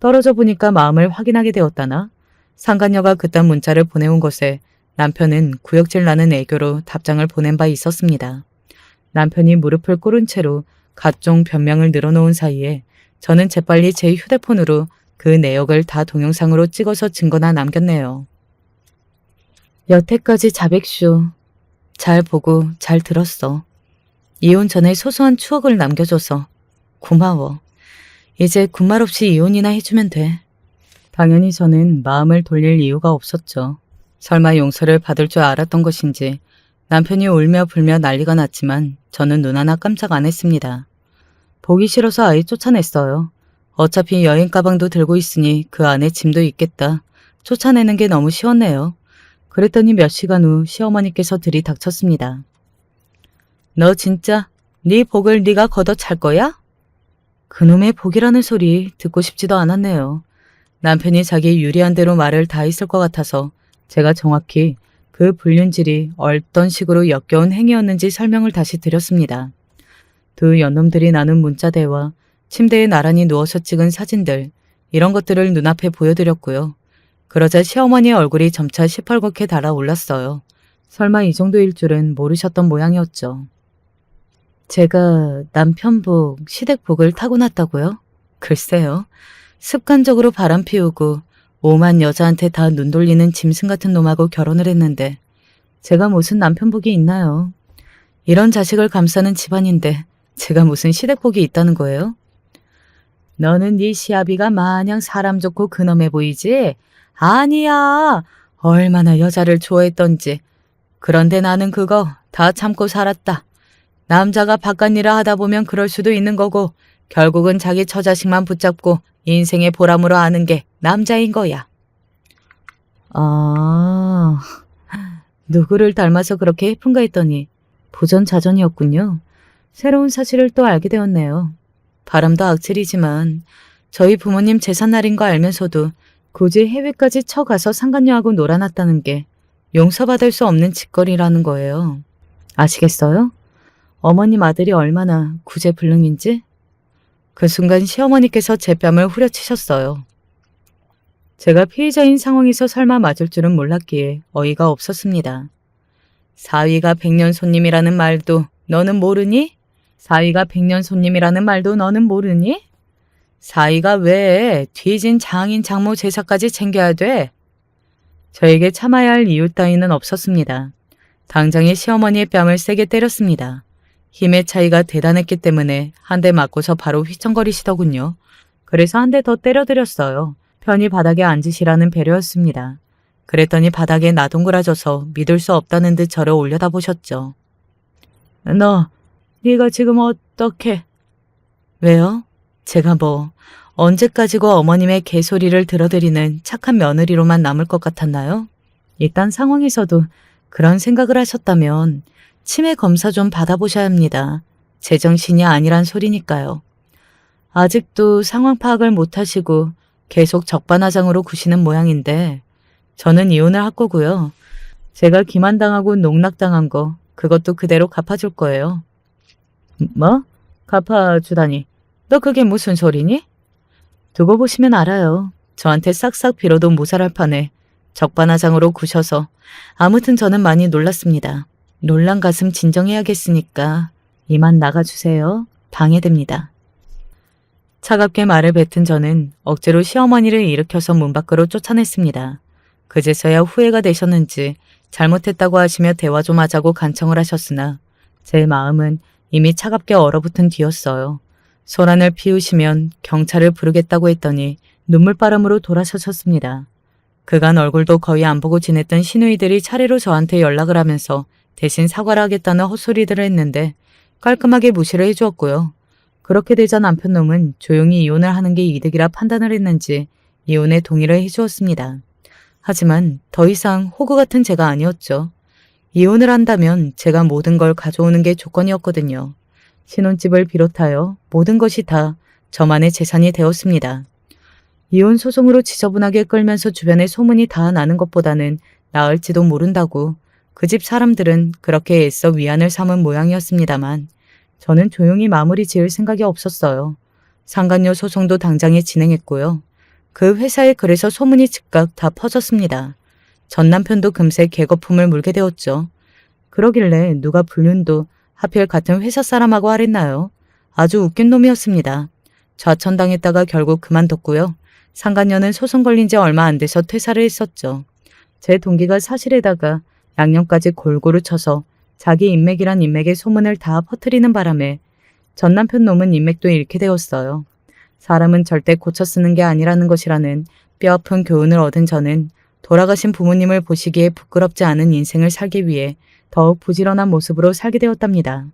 S1: 떨어져 보니까 마음을 확인하게 되었다나 상간녀가 그딴 문자를 보내온 것에 남편은 구역질 나는 애교로 답장을 보낸 바 있었습니다. 남편이 무릎을 꿇은 채로 각종 변명을 늘어놓은 사이에 저는 재빨리 제 휴대폰으로 그 내역을 다 동영상으로 찍어서 증거나 남겼네요. 여태까지 자백쇼 잘 보고 잘 들었어. 이혼 전에 소소한 추억을 남겨줘서 고마워. 이제 군말 없이 이혼이나 해주면 돼. 당연히 저는 마음을 돌릴 이유가 없었죠. 설마 용서를 받을 줄 알았던 것인지 남편이 울며 불며 난리가 났지만 저는 눈 하나 깜짝 안 했습니다. 보기 싫어서 아예 쫓아냈어요. 어차피 여행 가방도 들고 있으니 그 안에 짐도 있겠다. 쫓아내는 게 너무 쉬웠네요. 그랬더니 몇 시간 후 시어머니께서 들이닥쳤습니다. 너 진짜 네 복을 네가 걷어 찰 거야? 그놈의 복이라는 소리 듣고 싶지도 않았네요. 남편이 자기 유리한 대로 말을 다 했을 것 같아서 제가 정확히 그 불륜질이 어떤 식으로 역겨운 행위였는지 설명을 다시 드렸습니다. 두 연놈들이 나눈 문자 대화, 침대에 나란히 누워서 찍은 사진들, 이런 것들을 눈앞에 보여드렸고요. 그러자 시어머니의 얼굴이 점차 시뻘겋게 달아올랐어요. 설마 이 정도일 줄은 모르셨던 모양이었죠. 제가 남편복, 시댁복을 타고났다고요? 글쎄요. 습관적으로 바람 피우고 오만 여자한테 다 눈 돌리는 짐승 같은 놈하고 결혼을 했는데 제가 무슨 남편복이 있나요? 이런 자식을 감싸는 집안인데 제가 무슨 시댁복이 있다는 거예요? 너는 네 시아비가 마냥 사람 좋고 근엄해 보이지? 아니야. 얼마나 여자를 좋아했던지. 그런데 나는 그거 다 참고 살았다. 남자가 바깥 일을 하다 보면 그럴 수도 있는 거고 결국은 자기 처자식만 붙잡고 인생의 보람으로 아는 게 남자인 거야. 아, 누구를 닮아서 그렇게 예쁜가 했더니 부전자전이었군요. 새로운 사실을 또 알게 되었네요. 바람도 악질이지만 저희 부모님 제삿날인 거 알면서도 굳이 해외까지 쳐가서 상간녀하고 놀아놨다는 게 용서받을 수 없는 짓거리라는 거예요. 아시겠어요? 어머님 아들이 얼마나 구제불능인지? 그 순간 시어머니께서 제 뺨을 후려치셨어요. 제가 피해자인 상황에서 설마 맞을 줄은 몰랐기에 어이가 없었습니다. 사위가 백년 손님이라는 말도 너는 모르니? 사위가 백년 손님이라는 말도 너는 모르니? 사위가 왜 뒤진 장인 장모 제사까지 챙겨야 돼? 저에게 참아야 할 이유 따위는 없었습니다. 당장에 시어머니의 뺨을 세게 때렸습니다. 힘의 차이가 대단했기 때문에 한 대 맞고서 바로 휘청거리시더군요. 그래서 한 대 더 때려드렸어요. 편히 바닥에 앉으시라는 배려였습니다. 그랬더니 바닥에 나동그라져서 믿을 수 없다는 듯 저를 올려다보셨죠. 네가 지금 어떻게? 왜요? 제가 언제까지고 어머님의 개소리를 들어드리는 착한 며느리로만 남을 것 같았나요? 이딴 상황에서도 그런 생각을 하셨다면 치매 검사 좀 받아보셔야 합니다. 제정신이 아니란 소리니까요. 아직도 상황 파악을 못하시고 계속 적반하장으로 구시는 모양인데 저는 이혼을 할 거고요. 제가 기만당하고 농락당한 거 그것도 그대로 갚아줄 거예요. 뭐? 갚아주다니. 너 그게 무슨 소리니? 두고 보시면 알아요. 저한테 싹싹 빌어도 모자랄 판에 적반하장으로 구셔서 아무튼 저는 많이 놀랐습니다. 놀란 가슴 진정해야겠으니까 이만 나가주세요. 방해됩니다. 차갑게 말을 뱉은 저는 억지로 시어머니를 일으켜서 문 밖으로 쫓아냈습니다. 그제서야 후회가 되셨는지 잘못했다고 하시며 대화 좀 하자고 간청을 하셨으나 제 마음은 이미 차갑게 얼어붙은 뒤였어요. 소란을 피우시면 경찰을 부르겠다고 했더니 눈물바람으로 돌아서셨습니다. 그간 얼굴도 거의 안 보고 지냈던 시누이들이 차례로 저한테 연락을 하면서 대신 사과를 하겠다는 헛소리들을 했는데 깔끔하게 무시를 해주었고요. 그렇게 되자 남편 놈은 조용히 이혼을 하는 게 이득이라 판단을 했는지 이혼에 동의를 해주었습니다. 하지만 더 이상 호구 같은 제가 아니었죠. 이혼을 한다면 제가 모든 걸 가져오는 게 조건이었거든요. 신혼집을 비롯하여 모든 것이 다 저만의 재산이 되었습니다. 이혼 소송으로 지저분하게 끌면서 주변에 소문이 다 나는 것보다는 나을지도 모른다고 그 집 사람들은 그렇게 애써 위안을 삼은 모양이었습니다만 저는 조용히 마무리 지을 생각이 없었어요. 상간녀 소송도 당장에 진행했고요. 그 회사에 그래서 소문이 즉각 다 퍼졌습니다. 전 남편도 금세 개거품을 물게 되었죠. 그러길래 누가 불륜도 하필 같은 회사 사람하고 하랬나요? 아주 웃긴 놈이었습니다. 좌천당했다가 결국 그만뒀고요. 상간녀는 소송 걸린 지 얼마 안 돼서 퇴사를 했었죠. 제 동기가 사실에다가 양념까지 골고루 쳐서 자기 인맥이란 인맥의 소문을 다 퍼뜨리는 바람에 전 남편 놈은 인맥도 잃게 되었어요. 사람은 절대 고쳐 쓰는 게 아니라는 것이라는 뼈아픈 교훈을 얻은 저는 돌아가신 부모님을 보시기에 부끄럽지 않은 인생을 살기 위해 더욱 부지런한 모습으로 살게 되었답니다.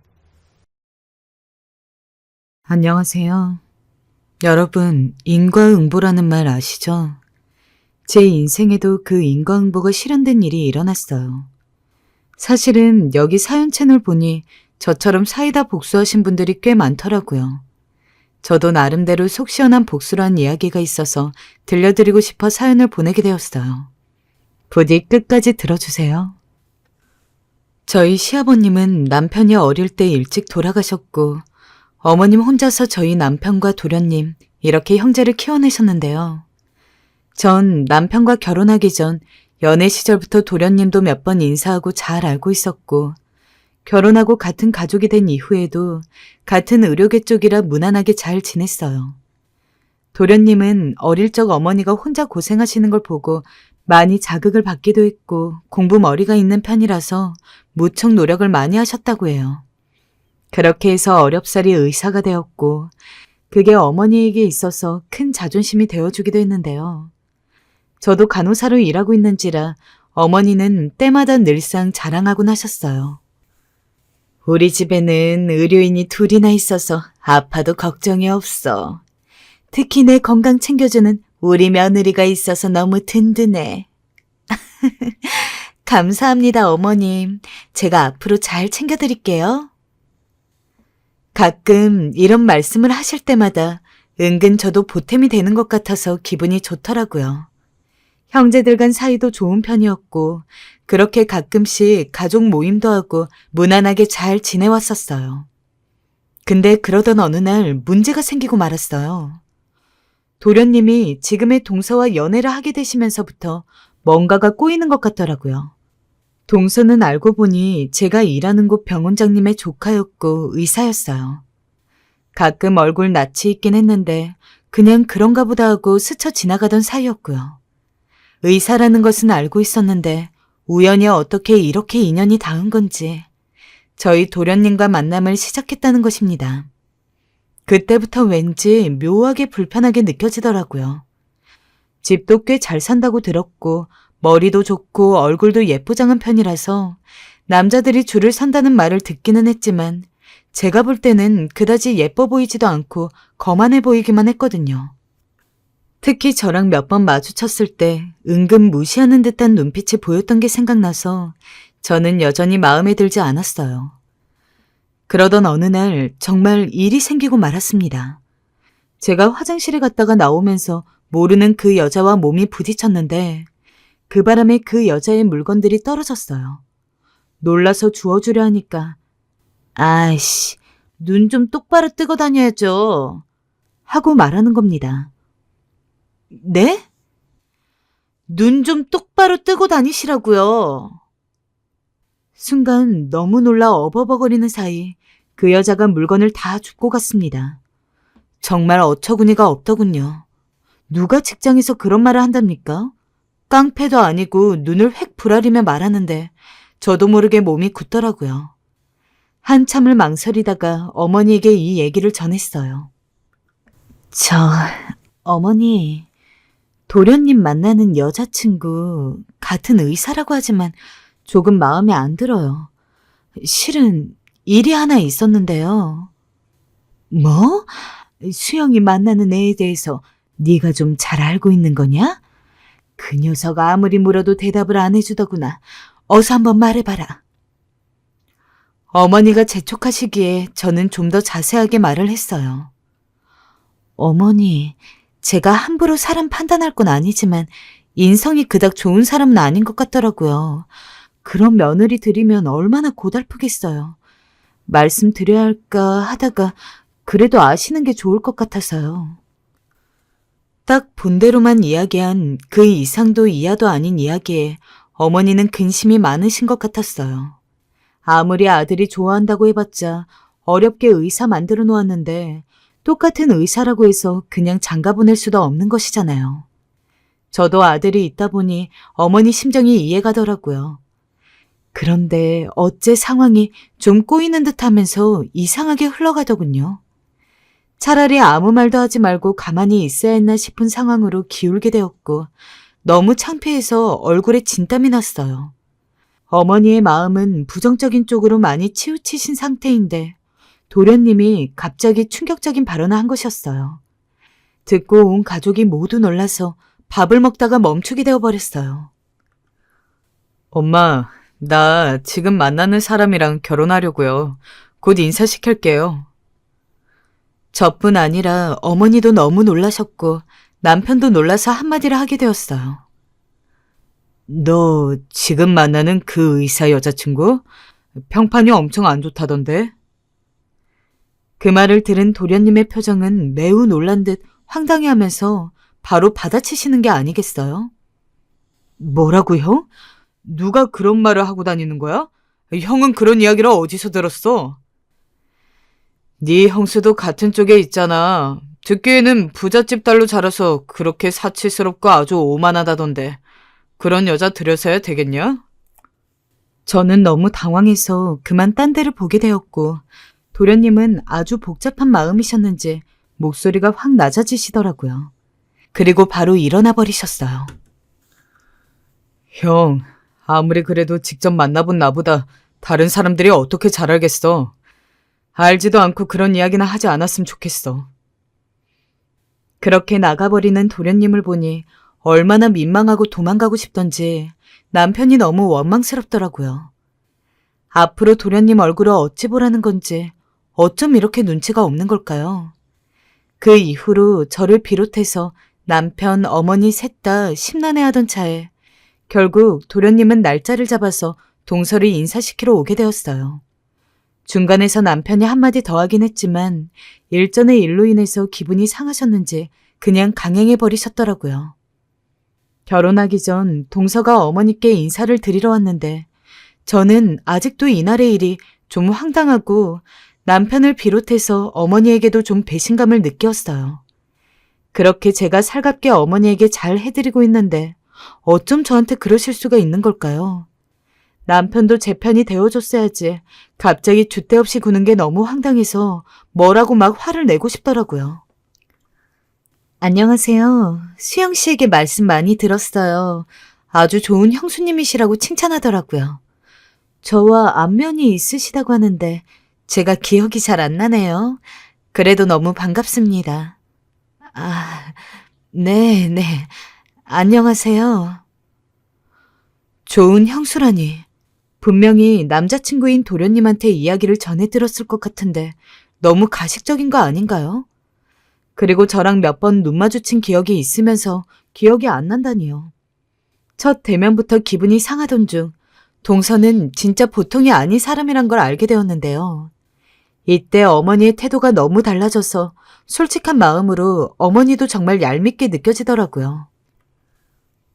S1: 안녕하세요. 여러분, 인과응보라는 말 아시죠? 제 인생에도 그 인과응보가 실현된 일이 일어났어요. 사실은 여기 사연 채널 보니 저처럼 사이다 복수하신 분들이 꽤 많더라고요. 저도 나름대로 속 시원한 복수란 이야기가 있어서 들려드리고 싶어 사연을 보내게 되었어요. 부디 끝까지 들어주세요. 저희 시아버님은 남편이 어릴 때 일찍 돌아가셨고 어머님 혼자서 저희 남편과 도련님 이렇게 형제를 키워내셨는데요. 전 남편과 결혼하기 전 연애 시절부터 도련님도 몇 번 인사하고 잘 알고 있었고 결혼하고 같은 가족이 된 이후에도 같은 의료계 쪽이라 무난하게 잘 지냈어요. 도련님은 어릴 적 어머니가 혼자 고생하시는 걸 보고 많이 자극을 받기도 했고 공부 머리가 있는 편이라서 무척 노력을 많이 하셨다고 해요. 그렇게 해서 어렵사리 의사가 되었고 그게 어머니에게 있어서 큰 자존심이 되어주기도 했는데요. 저도 간호사로 일하고 있는지라 어머니는 때마다 늘상 자랑하곤 하셨어요. 우리 집에는 의료인이 둘이나 있어서 아파도 걱정이 없어. 특히 내 건강 챙겨주는 우리 며느리가 있어서 너무 든든해. 감사합니다, 어머님. 제가 앞으로 잘 챙겨드릴게요. 가끔 이런 말씀을 하실 때마다 은근 저도 보탬이 되는 것 같아서 기분이 좋더라고요. 형제들 간 사이도 좋은 편이었고 그렇게 가끔씩 가족 모임도 하고 무난하게 잘 지내왔었어요. 근데 그러던 어느 날 문제가 생기고 말았어요. 도련님이 지금의 동서와 연애를 하게 되시면서부터 뭔가가 꼬이는 것 같더라고요. 동서는 알고 보니 제가 일하는 곳 병원장님의 조카였고 의사였어요. 가끔 얼굴 낯이 있긴 했는데 그냥 그런가 보다 하고 스쳐 지나가던 사이였고요. 의사라는 것은 알고 있었는데 우연히 어떻게 이렇게 인연이 닿은 건지 저희 도련님과 만남을 시작했다는 것입니다. 그때부터 왠지 묘하게 불편하게 느껴지더라고요. 집도 꽤 잘 산다고 들었고 머리도 좋고 얼굴도 예쁘장한 편이라서 남자들이 줄을 선다는 말을 듣기는 했지만 제가 볼 때는 그다지 예뻐 보이지도 않고 거만해 보이기만 했거든요. 특히 저랑 몇 번 마주쳤을 때 은근 무시하는 듯한 눈빛이 보였던 게 생각나서 저는 여전히 마음에 들지 않았어요. 그러던 어느 날 정말 일이 생기고 말았습니다. 제가 화장실에 갔다가 나오면서 모르는 그 여자와 몸이 부딪혔는데 그 바람에 그 여자의 물건들이 떨어졌어요. 놀라서 주워주려 하니까 아이씨, 눈 좀 똑바로 뜨고 다녀야죠. 하고 말하는 겁니다. 네? 눈 좀 똑바로 뜨고 다니시라고요. 순간 너무 놀라 어버버거리는 사이 그 여자가 물건을 다 줍고 갔습니다. 정말 어처구니가 없더군요. 누가 직장에서 그런 말을 한답니까? 깡패도 아니고 눈을 획 부라리며 말하는데 저도 모르게 몸이 굳더라고요. 한참을 망설이다가 어머니에게 이 얘기를 전했어요. 어머니, 도련님 만나는 여자친구 같은 의사라고 하지만 조금 마음에 안 들어요. 실은 일이 하나 있었는데요. 뭐? 수영이 만나는 애에 대해서 네가 좀 잘 알고 있는 거냐? 그 녀석 아무리 물어도 대답을 안 해주더구나. 어서 한번 말해봐라. 어머니가 재촉하시기에 저는 좀 더 자세하게 말을 했어요. 어머니, 제가 함부로 사람 판단할 건 아니지만 인성이 그닥 좋은 사람은 아닌 것 같더라고요. 그런 며느리 들이면 얼마나 고달프겠어요. 말씀드려야 할까 하다가 그래도 아시는 게 좋을 것 같아서요. 딱 본대로만 이야기한 그 이상도 이하도 아닌 이야기에 어머니는 근심이 많으신 것 같았어요. 아무리 아들이 좋아한다고 해봤자 어렵게 의사 만들어 놓았는데 똑같은 의사라고 해서 그냥 장가 보낼 수도 없는 것이잖아요. 저도 아들이 있다 보니 어머니 심정이 이해가더라고요. 그런데 어째 상황이 좀 꼬이는 듯 하면서 이상하게 흘러가더군요. 차라리 아무 말도 하지 말고 가만히 있어야 했나 싶은 상황으로 기울게 되었고 너무 창피해서 얼굴에 진땀이 났어요. 어머니의 마음은 부정적인 쪽으로 많이 치우치신 상태인데 도련님이 갑자기 충격적인 발언을 한 것이었어요. 듣고 온 가족이 모두 놀라서 밥을 먹다가 멈추게 되어버렸어요. 엄마, 나 지금 만나는 사람이랑 결혼하려고요. 곧 인사시킬게요. 저뿐 아니라 어머니도 너무 놀라셨고 남편도 놀라서 한마디를 하게 되었어요. 너 지금 만나는 그 의사 여자친구? 평판이 엄청 안 좋다던데? 그 말을 들은 도련님의 표정은 매우 놀란 듯 황당해하면서 바로 받아치시는 게 아니겠어요? 뭐라고요? 누가 그런 말을 하고 다니는 거야? 형은 그런 이야기를 어디서 들었어? 네 형수도 같은 쪽에 있잖아. 듣기에는 부잣집 딸로 자라서 그렇게 사치스럽고 아주 오만하다던데. 그런 여자 들여서야 되겠냐? 저는 너무 당황해서 그만 딴 데를 보게 되었고 도련님은 아주 복잡한 마음이셨는지 목소리가 확 낮아지시더라고요. 그리고 바로 일어나 버리셨어요. 형, 아무리 그래도 직접 만나본 나보다 다른 사람들이 어떻게 잘 알겠어. 알지도 않고 그런 이야기나 하지 않았으면 좋겠어. 그렇게 나가버리는 도련님을 보니 얼마나 민망하고 도망가고 싶던지 남편이 너무 원망스럽더라고요. 앞으로 도련님 얼굴을 어찌 보라는 건지 어쩜 이렇게 눈치가 없는 걸까요? 그 이후로 저를 비롯해서 남편, 어머니 셋 다 심란해하던 차에 결국 도련님은 날짜를 잡아서 동서를 인사시키러 오게 되었어요. 중간에서 남편이 한마디 더 하긴 했지만 일전의 일로 인해서 기분이 상하셨는지 그냥 강행해버리셨더라고요. 결혼하기 전 동서가 어머니께 인사를 드리러 왔는데 저는 아직도 이날의 일이 좀 황당하고 남편을 비롯해서 어머니에게도 좀 배신감을 느꼈어요. 그렇게 제가 살갑게 어머니에게 잘 해드리고 있는데 어쩜 저한테 그러실 수가 있는 걸까요? 남편도 제 편이 되어줬어야지 갑자기 줏대 없이 구는 게 너무 황당해서 뭐라고 막 화를 내고 싶더라고요. 안녕하세요. 수영 씨에게 말씀 많이 들었어요. 아주 좋은 형수님이시라고 칭찬하더라고요. 저와 안면이 있으시다고 하는데 제가 기억이 잘 안 나네요. 그래도 너무 반갑습니다. 아, 네. 안녕하세요. 좋은 형수라니. 분명히 남자친구인 도련님한테 이야기를 전해 들었을 것 같은데 너무 가식적인 거 아닌가요? 그리고 저랑 몇 번 눈 마주친 기억이 있으면서 기억이 안 난다니요. 첫 대면부터 기분이 상하던 중 동서는 진짜 보통이 아닌 사람이란 걸 알게 되었는데요. 이때 어머니의 태도가 너무 달라져서 솔직한 마음으로 어머니도 정말 얄밉게 느껴지더라고요.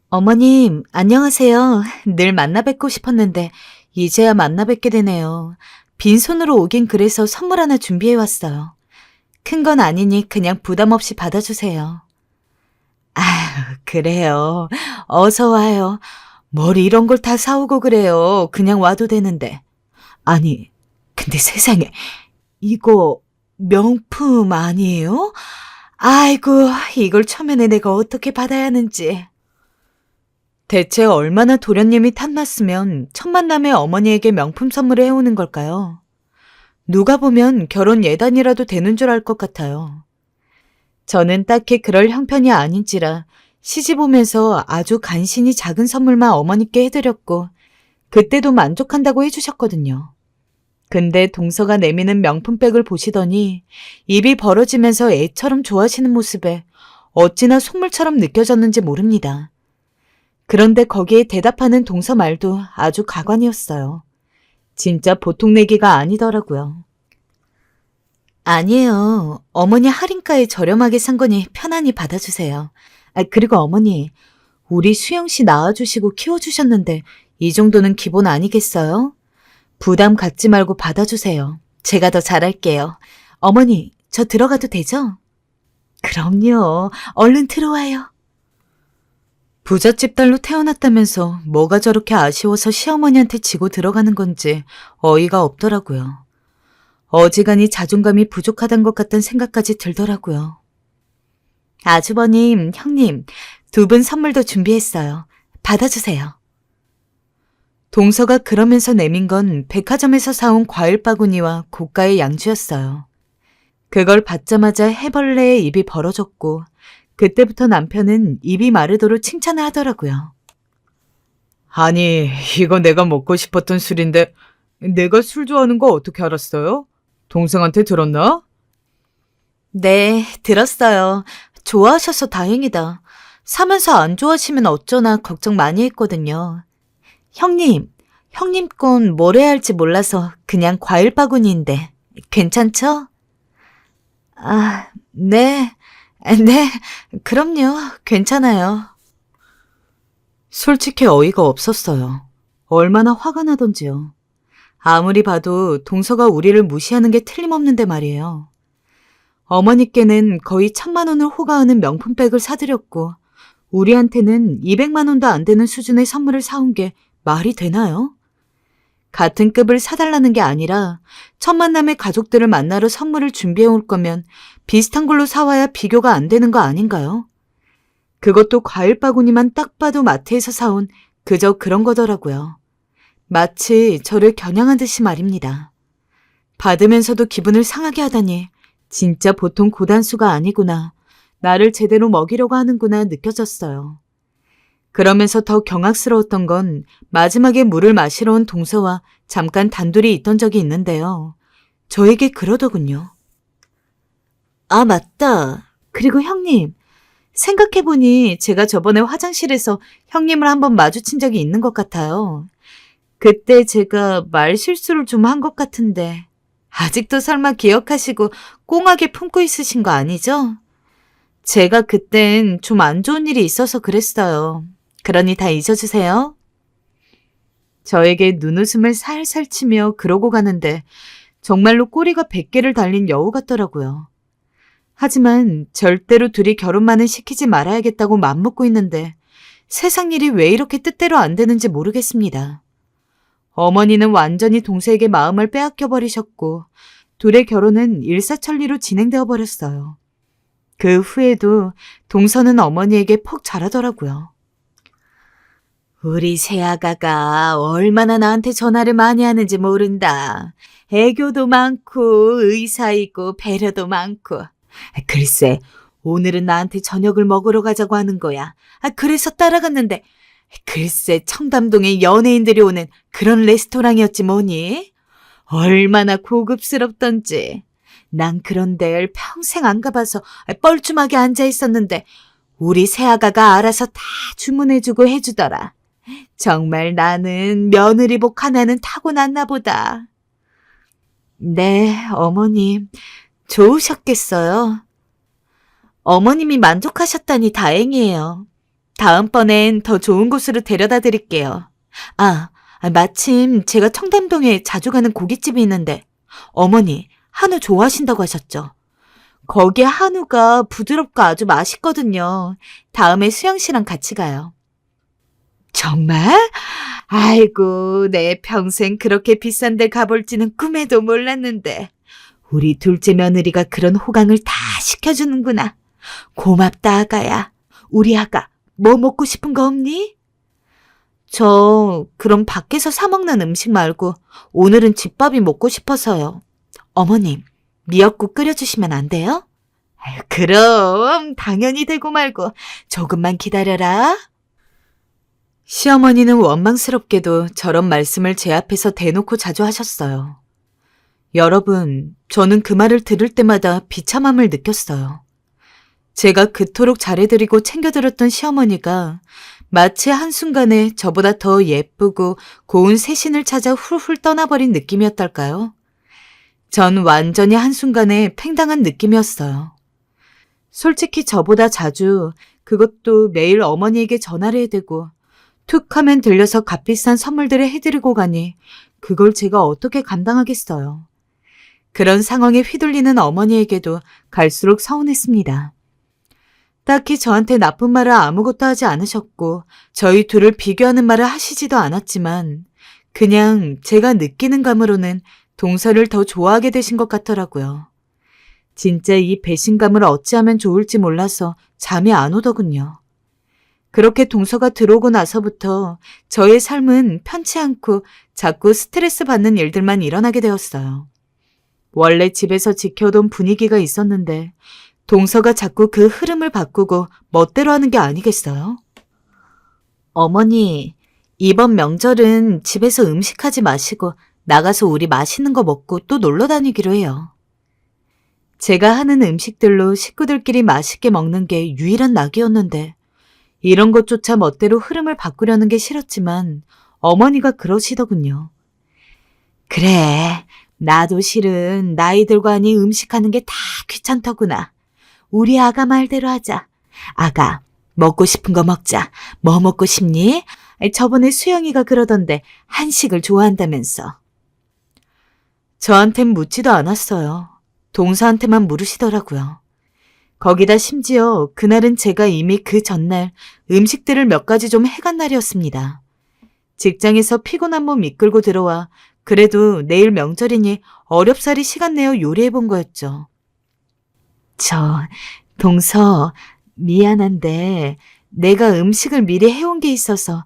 S1: 어머님, 안녕하세요. 늘 만나 뵙고 싶었는데 이제야 만나 뵙게 되네요. 빈손으로 오긴 그래서 선물 하나 준비해 왔어요. 큰 건 아니니 그냥 부담 없이 받아주세요. 아휴, 그래요. 어서 와요. 뭘 이런 걸 다 사오고 그래요. 그냥 와도 되는데. 아니, 근데 세상에, 이거 명품 아니에요? 아이고, 이걸 처음에는 내가 어떻게 받아야 하는지. 대체 얼마나 도련님이 탐났으면 첫 만남에 어머니에게 명품 선물을 해오는 걸까요? 누가 보면 결혼 예단이라도 되는 줄 알 것 같아요. 저는 딱히 그럴 형편이 아닌지라 시집 오면서 아주 간신히 작은 선물만 어머니께 해드렸고 그때도 만족한다고 해주셨거든요. 근데 동서가 내미는 명품백을 보시더니 입이 벌어지면서 애처럼 좋아하시는 모습에 어찌나 속물처럼 느껴졌는지 모릅니다. 그런데 거기에 대답하는 동서 말도 아주 가관이었어요. 진짜 보통 내기가 아니더라고요. 아니에요. 어머니 할인가에 저렴하게 산 거니 편안히 받아주세요. 그리고 어머니, 우리 수영 씨 낳아주시고 키워주셨는데 이 정도는 기본 아니겠어요? 부담 갖지 말고 받아주세요. 제가 더 잘할게요. 어머니, 저 들어가도 되죠? 그럼요. 얼른 들어와요. 부잣집 딸로 태어났다면서 뭐가 저렇게 아쉬워서 시어머니한테 지고 들어가는 건지 어이가 없더라고요. 어지간히 자존감이 부족하단 것 같다는 생각까지 들더라고요. 아주버님, 형님, 두 분 선물도 준비했어요. 받아주세요. 동서가 그러면서 내민 건 백화점에서 사온 과일 바구니와 고가의 양주였어요. 그걸 받자마자 해벌레의 입이 벌어졌고 그때부터 남편은 입이 마르도록 칭찬을 하더라고요. 아니, 이거 내가 먹고 싶었던 술인데 내가 술 좋아하는 거 어떻게 알았어요? 동생한테 들었나? 네, 들었어요. 좋아하셔서 다행이다. 사면서 안 좋아하시면 어쩌나 걱정 많이 했거든요. 형님 건 뭘 해야 할지 몰라서 그냥 과일 바구니인데 괜찮죠? 아, 네, 그럼요. 괜찮아요. 솔직히 어이가 없었어요. 얼마나 화가 나던지요. 아무리 봐도 동서가 우리를 무시하는 게 틀림없는데 말이에요. 어머니께는 거의 1,000만 원을 호가하는 명품백을 사드렸고 우리한테는 200만 원도 안 되는 수준의 선물을 사온 게 말이 되나요? 같은 급을 사달라는 게 아니라 첫 만남의 가족들을 만나러 선물을 준비해 올 거면 비슷한 걸로 사와야 비교가 안 되는 거 아닌가요? 그것도 과일 바구니만 딱 봐도 마트에서 사온 그저 그런 거더라고요. 마치 저를 겨냥한 듯이 말입니다. 받으면서도 기분을 상하게 하다니 진짜 보통 고단수가 아니구나. 나를 제대로 먹이려고 하는구나 느껴졌어요. 그러면서 더 경악스러웠던 건 마지막에 물을 마시러 온 동서와 잠깐 단둘이 있던 적이 있는데요. 저에게 그러더군요. 아, 맞다. 그리고 형님, 생각해보니 제가 저번에 화장실에서 형님을 한번 마주친 적이 있는 것 같아요. 그때 제가 말 실수를 좀 한 것 같은데 아직도 설마 기억하시고 꽁하게 품고 있으신 거 아니죠?
S2: 제가 그땐 좀 안 좋은 일이 있어서 그랬어요. 그러니 다 잊어주세요. 저에게 눈웃음을 살살 치며 그러고 가는데 정말로 꼬리가 100개를 달린 여우 같더라고요. 하지만 절대로 둘이 결혼만은 시키지 말아야겠다고 맘먹고 있는데 세상 일이 왜 이렇게 뜻대로 안 되는지 모르겠습니다. 어머니는 완전히 동서에게 마음을 빼앗겨 버리셨고 둘의 결혼은 일사천리로 진행되어 버렸어요. 그 후에도 동서는 어머니에게 퍽 잘하더라고요. 우리 새아가가 얼마나 나한테 전화를 많이 하는지 모른다. 애교도 많고 의사이고 배려도 많고. 글쎄, 오늘은 나한테 저녁을 먹으러 가자고 하는 거야. 그래서 따라갔는데 글쎄 청담동에 연예인들이 오는 그런 레스토랑이었지 뭐니? 얼마나 고급스럽던지. 난 그런 데를 평생 안 가봐서 뻘쭘하게 앉아 있었는데 우리 새아가가 알아서 다 주문해주고 해주더라. 정말 나는 며느리복 하나는 타고났나 보다. 네, 어머님. 좋으셨겠어요. 어머님이 만족하셨다니 다행이에요. 다음번엔 더 좋은 곳으로 데려다 드릴게요. 마침 제가 청담동에 자주 가는 고깃집이 있는데 어머니 한우 좋아하신다고 하셨죠? 거기에 한우가 부드럽고 아주 맛있거든요. 다음에 수영 씨랑 같이 가요. 정말? 아이고, 내 평생 그렇게 비싼 데 가볼지는 꿈에도 몰랐는데. 우리 둘째 며느리가 그런 호강을 다 시켜주는구나. 고맙다, 아가야. 우리 아가, 뭐 먹고 싶은 거 없니? 저 그럼 밖에서 사 먹는 음식 말고 오늘은 집밥이 먹고 싶어서요. 어머님, 미역국 끓여주시면 안 돼요? 그럼 당연히 되고 말고 조금만 기다려라. 시어머니는 원망스럽게도 저런 말씀을 제 앞에서 대놓고 자주 하셨어요. 여러분, 저는 그 말을 들을 때마다 비참함을 느꼈어요. 제가 그토록 잘해드리고 챙겨드렸던 시어머니가 마치 한순간에 저보다 더 예쁘고 고운 새 신을 찾아 훌훌 떠나버린 느낌이었달까요? 전 완전히 한순간에 팽당한 느낌이었어요. 솔직히 저보다 자주, 그것도 매일 어머니에게 전화를 해대고 툭 하면 들려서 값비싼 선물들을 해드리고 가니 그걸 제가 어떻게 감당하겠어요. 그런 상황에 휘둘리는 어머니에게도 갈수록 서운했습니다. 딱히 저한테 나쁜 말을 아무것도 하지 않으셨고 저희 둘을 비교하는 말을 하시지도 않았지만 그냥 제가 느끼는 감으로는 동서를 더 좋아하게 되신 것 같더라고요. 진짜 이 배신감을 어찌하면 좋을지 몰라서 잠이 안 오더군요. 그렇게 동서가 들어오고 나서부터 저의 삶은 편치 않고 자꾸 스트레스 받는 일들만 일어나게 되었어요. 원래 집에서 지켜온 분위기가 있었는데 동서가 자꾸 그 흐름을 바꾸고 멋대로 하는 게 아니겠어요? 어머니, 이번 명절은 집에서 음식하지 마시고 나가서 우리 맛있는 거 먹고 또 놀러 다니기로 해요. 제가 하는 음식들로 식구들끼리 맛있게 먹는 게 유일한 낙이었는데 이런 것조차 멋대로 흐름을 바꾸려는 게 싫었지만 어머니가 그러시더군요. 그래, 나도 실은 나이들과 하니 음식하는 게 다 귀찮더구나. 우리 아가 말대로 하자. 아가, 먹고 싶은 거 먹자. 뭐 먹고 싶니? 저번에 수영이가 그러던데 한식을 좋아한다면서. 저한텐 묻지도 않았어요. 동서한테만 물으시더라고요. 거기다 심지어 그날은 제가 이미 그 전날 음식들을 몇 가지 좀 해간 날이었습니다. 직장에서 피곤한 몸 이끌고 들어와 그래도 내일 명절이니 어렵사리 시간 내어 요리해 본 거였죠. 동서, 미안한데 내가 음식을 미리 해온 게 있어서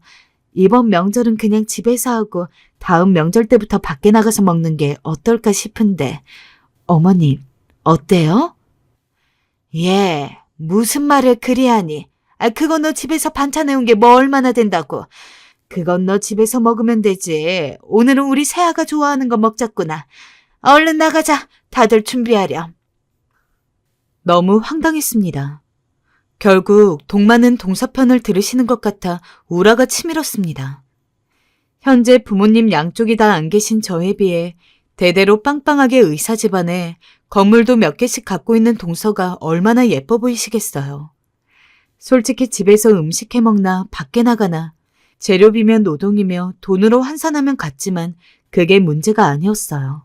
S2: 이번 명절은 그냥 집에서 하고 다음 명절 때부터 밖에 나가서 먹는 게 어떨까 싶은데 어머님, 어때요? 예, 무슨 말을 그리 하니? 그건 너 집에서 반찬 해온 게 뭐 얼마나 된다고. 그건 너 집에서 먹으면 되지. 오늘은 우리 새아가 좋아하는 거 먹자꾸나. 얼른 나가자. 다들 준비하렴. 너무 황당했습니다. 결국 동마는 동서 편을 들으시는 것 같아 우라가 치밀었습니다. 현재 부모님 양쪽이 다 안 계신 저에 비해 대대로 빵빵하게 의사 집안에 건물도 몇 개씩 갖고 있는 동서가 얼마나 예뻐 보이시겠어요. 솔직히 집에서 음식 해먹나 밖에 나가나 재료비면 노동이며 돈으로 환산하면 같지만 그게 문제가 아니었어요.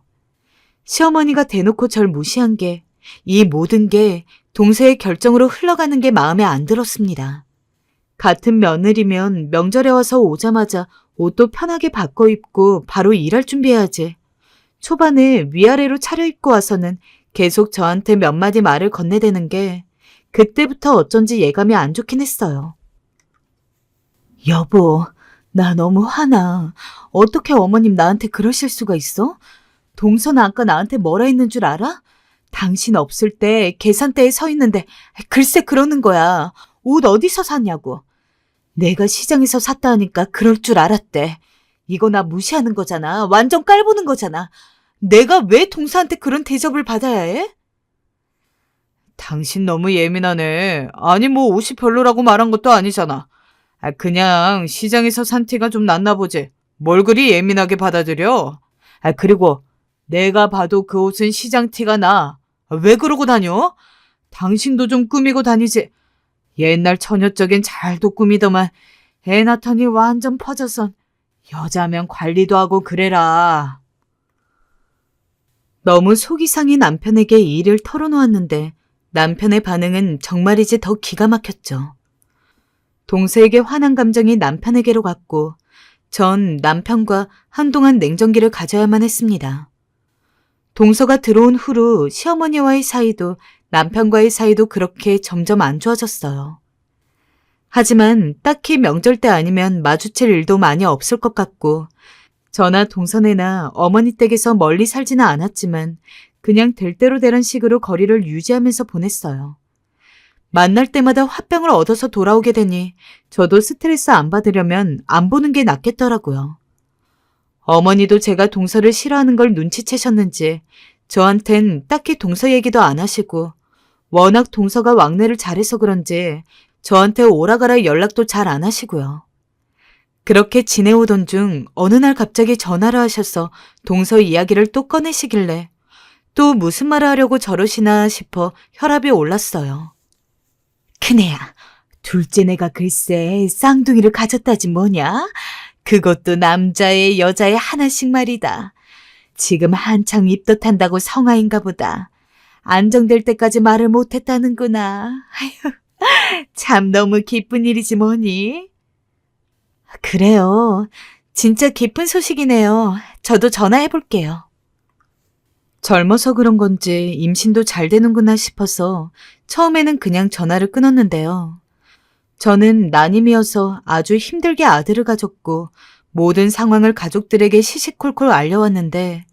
S2: 시어머니가 대놓고 절 무시한 게 이 모든 게 동서의 결정으로 흘러가는 게 마음에 안 들었습니다. 같은 며느리면 명절에 와서 오자마자 옷도 편하게 바꿔 입고 바로 일할 준비해야지. 초반에 위아래로 차려입고 와서는 계속 저한테 몇 마디 말을 건네대는 게 그때부터 어쩐지 예감이 안 좋긴 했어요. 여보, 나 너무 화나. 어떻게 어머님 나한테 그러실 수가 있어? 동서는 아까 나한테 뭐라 했는 줄 알아? 당신 없을 때 계산대에 서 있는데 글쎄 그러는 거야. 옷 어디서 샀냐고. 내가 시장에서 샀다 하니까 그럴 줄 알았대. 이거 나 무시하는 거잖아. 완전 깔보는 거잖아. 내가 왜 동서한테 그런 대접을 받아야 해? 당신 너무 예민하네. 아니 뭐 옷이 별로라고 말한 것도 아니잖아. 그냥 시장에서 산 티가 좀 났나 보지. 뭘 그리 예민하게 받아들여? 그리고 내가 봐도 그 옷은 시장 티가 나. 왜 그러고 다녀? 당신도 좀 꾸미고 다니지. 옛날 처녀적인 잘도 꾸미더만 애 낳더니 완전 퍼져선 여자면 관리도 하고 그래라. 너무 속이 상인 남편에게 이 일을 털어놓았는데 남편의 반응은 정말이지 더 기가 막혔죠. 동서에게 화난 감정이 남편에게로 갔고 전 남편과 한동안 냉정기를 가져야만 했습니다. 동서가 들어온 후로 시어머니와의 사이도 남편과의 사이도 그렇게 점점 안 좋아졌어요. 하지만 딱히 명절 때 아니면 마주칠 일도 많이 없을 것 같고 저나 동서네나 어머니 댁에서 멀리 살지는 않았지만 그냥 될 대로 되는 식으로 거리를 유지하면서 보냈어요. 만날 때마다 화병을 얻어서 돌아오게 되니 저도 스트레스 안 받으려면 안 보는 게 낫겠더라고요. 어머니도 제가 동서를 싫어하는 걸 눈치채셨는지 저한텐 딱히 동서 얘기도 안 하시고 워낙 동서가 왕래를 잘해서 그런지 저한테 오라가라 연락도 잘 안 하시고요. 그렇게 지내오던 중 어느 날 갑자기 전화를 하셔서 동서 이야기를 또 꺼내시길래 또 무슨 말을 하려고 저러시나 싶어 혈압이 올랐어요. 큰애야, 둘째 내가 글쎄 쌍둥이를 가졌다지 뭐냐? 그것도 남자애 여자애 하나씩 말이다. 지금 한창 입덧한다고 성화인가 보다. 안정될 때까지 말을 못했다는구나. 아휴, 참 너무 기쁜 일이지 뭐니? 그래요. 진짜 기쁜 소식이네요. 저도 전화해볼게요. 젊어서 그런 건지 임신도 잘 되는구나 싶어서 처음에는 그냥 전화를 끊었는데요. 저는 난임이어서 아주 힘들게 아들을 가졌고 모든 상황을 가족들에게 시시콜콜 알려왔는데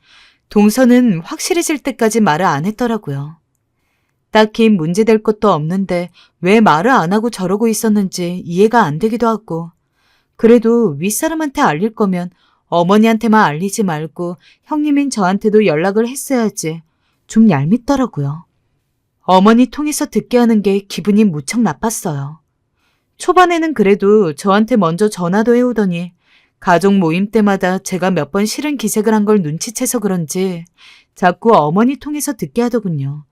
S2: 동서는 확실해질 때까지 말을 안 했더라고요. 딱히 문제될 것도 없는데 왜 말을 안 하고 저러고 있었는지 이해가 안 되기도 하고 그래도 윗사람한테 알릴 거면 어머니한테만 알리지 말고 형님인 저한테도 연락을 했어야지. 좀 얄밉더라고요. 어머니 통해서 듣게 하는 게 기분이 무척 나빴어요. 초반에는 그래도 저한테 먼저 전화도 해오더니 가족 모임 때마다 제가 몇 번 싫은 기색을 한 걸 눈치채서 그런지 자꾸 어머니 통해서 듣게 하더군요.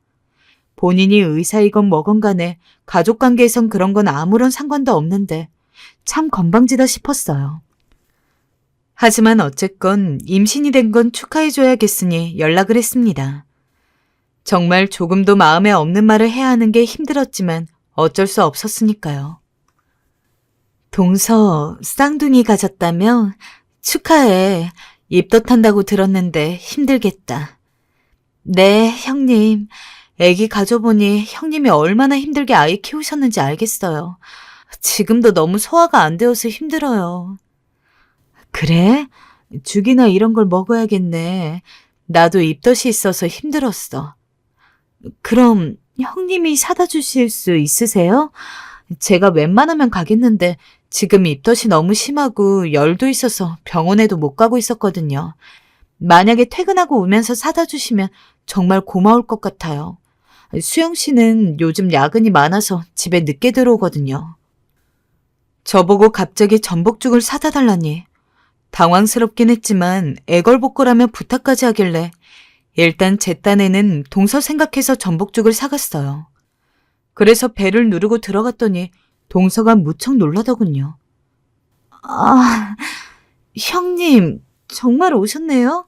S2: 본인이 의사이건 뭐건 간에 가족관계에선 그런 건 아무런 상관도 없는데 참 건방지다 싶었어요. 하지만 어쨌건 임신이 된 건 축하해줘야겠으니 연락을 했습니다. 정말 조금도 마음에 없는 말을 해야 하는 게 힘들었지만 어쩔 수 없었으니까요. 동서 쌍둥이 가졌다며? 축하해. 입덧한다고 들었는데 힘들겠다. 네, 형님. 애기 가져보니 형님이 얼마나 힘들게 아이 키우셨는지 알겠어요. 지금도 너무 소화가 안 되어서 힘들어요. 그래? 죽이나 이런 걸 먹어야겠네. 나도 입덧이 있어서 힘들었어. 그럼 형님이 사다 주실 수 있으세요? 제가 웬만하면 가겠는데 지금 입덧이 너무 심하고 열도 있어서 병원에도 못 가고 있었거든요. 만약에 퇴근하고 오면서 사다 주시면 정말 고마울 것 같아요. 수영 씨는 요즘 야근이 많아서 집에 늦게 들어오거든요. 저보고 갑자기 전복죽을 사다 달라니 당황스럽긴 했지만 애걸복걸하며 부탁까지 하길래 일단 제 딴에는 동서 생각해서 전복죽을 사갔어요. 그래서 배를 누르고 들어갔더니 동서가 무척 놀라더군요. 아, 형님, 정말 오셨네요?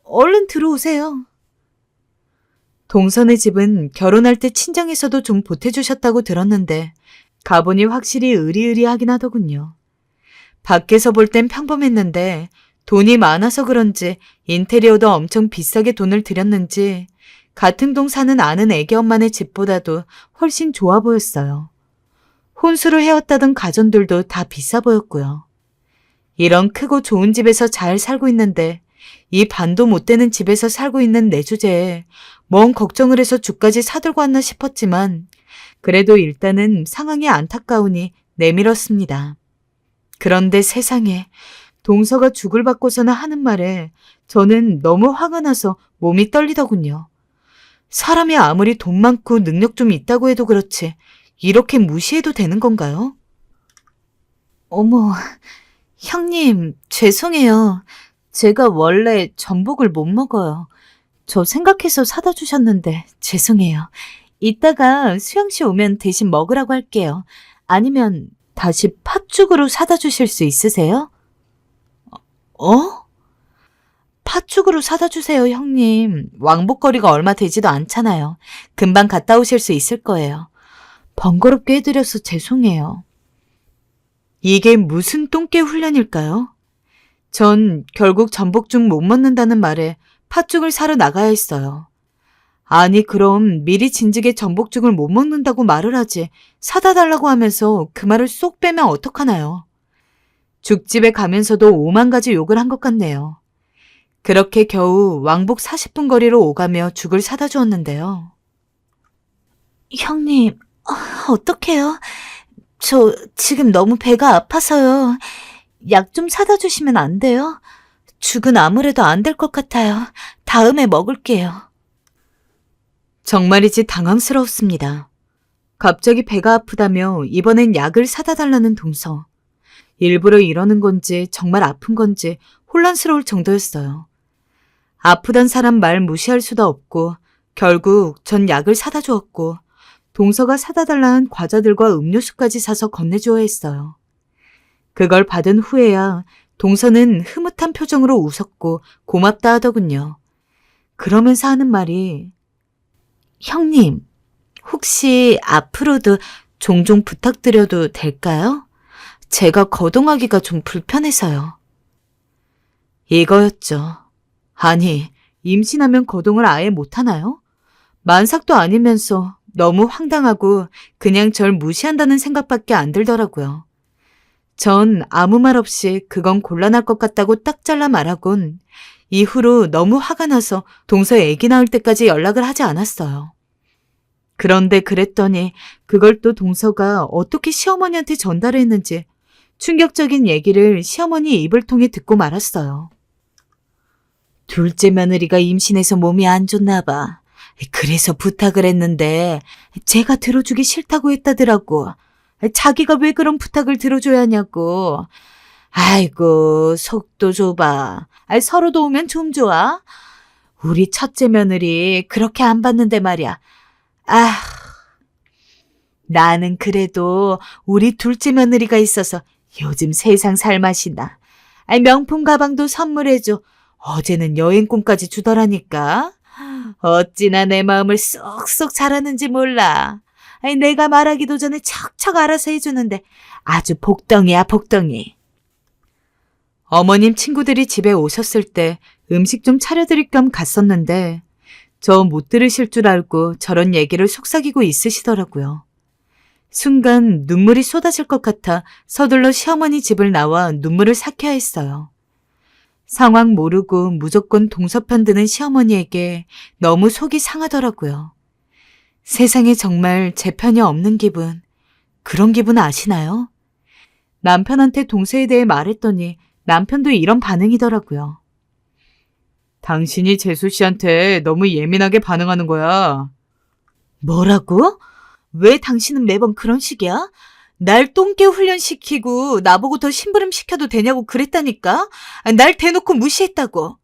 S2: 얼른 들어오세요. 동선의 집은 결혼할 때 친정에서도 좀 보태주셨다고 들었는데 가보니 확실히 으리으리하긴 하더군요. 밖에서 볼 땐 평범했는데 돈이 많아서 그런지 인테리어도 엄청 비싸게 돈을 들였는지 같은 동 사는 아는 애기 엄마네 집보다도 훨씬 좋아 보였어요. 혼수를 해왔다던 가전들도 다 비싸 보였고요. 이런 크고 좋은 집에서 잘 살고 있는데 이 반도 못 되는 집에서 살고 있는 내 주제에 뭔 걱정을 해서 죽까지 사들고 왔나 싶었지만 그래도 일단은 상황이 안타까우니 내밀었습니다. 그런데 세상에 동서가 죽을 받고서나 하는 말에 저는 너무 화가 나서 몸이 떨리더군요. 사람이 아무리 돈 많고 능력 좀 있다고 해도 그렇지 이렇게 무시해도 되는 건가요? 어머, 형님, 죄송해요. 제가 원래 전복을 못 먹어요. 저 생각해서 사다 주셨는데 죄송해요. 이따가 수영 씨 오면 대신 먹으라고 할게요. 아니면 다시 팥죽으로 사다 주실 수 있으세요? 어? 팥죽으로 사다 주세요, 형님. 왕복거리가 얼마 되지도 않잖아요. 금방 갔다 오실 수 있을 거예요. 번거롭게 해드려서 죄송해요. 이게 무슨 똥개 훈련일까요? 전 결국 전복죽 못 먹는다는 말에 팥죽을 사러 나가야 했어요. 아니 그럼 미리 진즉에 전복죽을 못 먹는다고 말을 하지 사다 달라고 하면서 그 말을 쏙 빼면 어떡하나요? 죽집에 가면서도 오만 가지 욕을 한 것 같네요. 그렇게 겨우 왕복 40분 거리로 오가며 죽을 사다 주었는데요. 형님, 어떡해요? 저 지금 너무 배가 아파서요. 약 좀 사다 주시면 안 돼요? 죽은 아무래도 안 될 것 같아요. 다음에 먹을게요. 정말이지 당황스러웠습니다. 갑자기 배가 아프다며 이번엔 약을 사다 달라는 동서. 일부러 이러는 건지 정말 아픈 건지 혼란스러울 정도였어요. 아프단 사람 말 무시할 수도 없고 결국 전 약을 사다 주었고 동서가 사다 달라는 과자들과 음료수까지 사서 건네주어야 했어요. 그걸 받은 후에야 동서는 흐뭇한 표정으로 웃었고 고맙다 하더군요. 그러면서 하는 말이 형님, 혹시 앞으로도 종종 부탁드려도 될까요? 제가 거동하기가 좀 불편해서요. 이거였죠. 아니, 임신하면 거동을 아예 못하나요? 만삭도 아니면서 너무 황당하고 그냥 절 무시한다는 생각밖에 안 들더라고요. 전 아무 말 없이 그건 곤란할 것 같다고 딱 잘라 말하곤 이후로 너무 화가 나서 동서 애기 낳을 때까지 연락을 하지 않았어요. 그런데 그랬더니 그걸 또 동서가 어떻게 시어머니한테 전달했는지 충격적인 얘기를 시어머니 입을 통해 듣고 말았어요. 둘째 며느리가 임신해서 몸이 안 좋나 봐. 그래서 부탁을 했는데 제가 들어주기 싫다고 했다더라고. 자기가 왜 그런 부탁을 들어줘야 하냐고. 아이고 속도 좁아. 서로 도우면 좀 좋아. 우리 첫째 며느리 그렇게 안 봤는데 말이야. 아, 나는 그래도 우리 둘째 며느리가 있어서 요즘 세상 살맛이 나. 명품 가방도 선물해줘. 어제는 여행권까지 주더라니까. 어찌나 내 마음을 쏙쏙 잘하는지 몰라. 내가 말하기도 전에 척척 알아서 해주는데 아주 복덩이야 복덩이. 어머님 친구들이 집에 오셨을 때 음식 좀 차려드릴 겸 갔었는데 저 못 들으실 줄 알고 저런 얘기를 속삭이고 있으시더라고요. 순간 눈물이 쏟아질 것 같아 서둘러 시어머니 집을 나와 눈물을 삭혀야 했어요. 상황 모르고 무조건 동서편 드는 시어머니에게 너무 속이 상하더라고요. 세상에 정말 제 편이 없는 기분, 그런 기분 아시나요? 남편한테 동서에 대해 말했더니 남편도 이런 반응이더라고요. 당신이 재수 씨한테 너무 예민하게 반응하는 거야. 뭐라고? 왜 당신은 매번 그런 식이야? 날 똥개 훈련시키고 나보고 더 심부름 시켜도 되냐고 그랬다니까? 날 대놓고 무시했다고.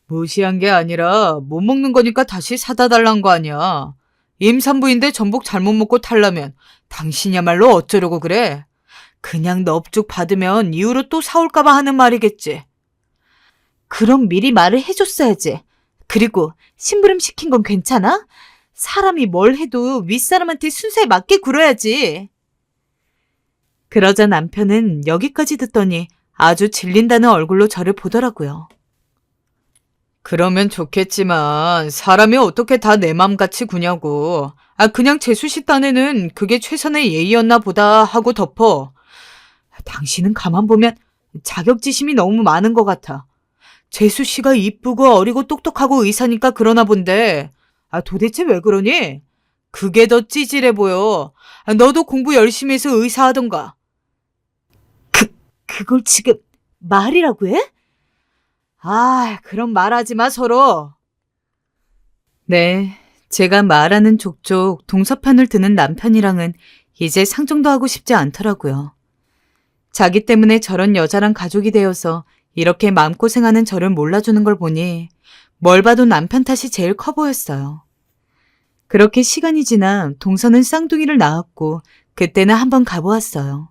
S2: 무시한 게 아니라 못 먹는 거니까 다시 사다 달란 거 아니야. 임산부인데 전복 잘못 먹고 탈라면 당신이야말로 어쩌려고 그래? 그냥 넙죽 받으면 이후로 또 사올까봐 하는 말이겠지. 그럼 미리 말을 해줬어야지. 그리고 심부름 시킨 건 괜찮아? 사람이 뭘 해도 윗사람한테 순서에 맞게 굴어야지. 그러자 남편은 여기까지 듣더니 아주 질린다는 얼굴로 저를 보더라고요. 그러면 좋겠지만 사람이 어떻게 다 내 맘같이 구냐고. 그냥 재수 씨 딴에는 그게 최선의 예의였나 보다 하고 덮어. 당신은 가만 보면 자격지심이 너무 많은 것 같아. 재수 씨가 이쁘고 어리고 똑똑하고 의사니까 그러나 본데 도대체 왜 그러니? 그게 더 찌질해 보여. 너도 공부 열심히 해서 의사 하던가. 그걸 지금 말이라고 해? 그럼 말하지 마, 서로. 네, 제가 말하는 족족 동서편을 드는 남편이랑은 이제 상종도 하고 싶지 않더라고요. 자기 때문에 저런 여자랑 가족이 되어서 이렇게 마음고생하는 저를 몰라주는 걸 보니 뭘 봐도 남편 탓이 제일 커 보였어요. 그렇게 시간이 지나 동서는 쌍둥이를 낳았고 그때는 한번 가보았어요.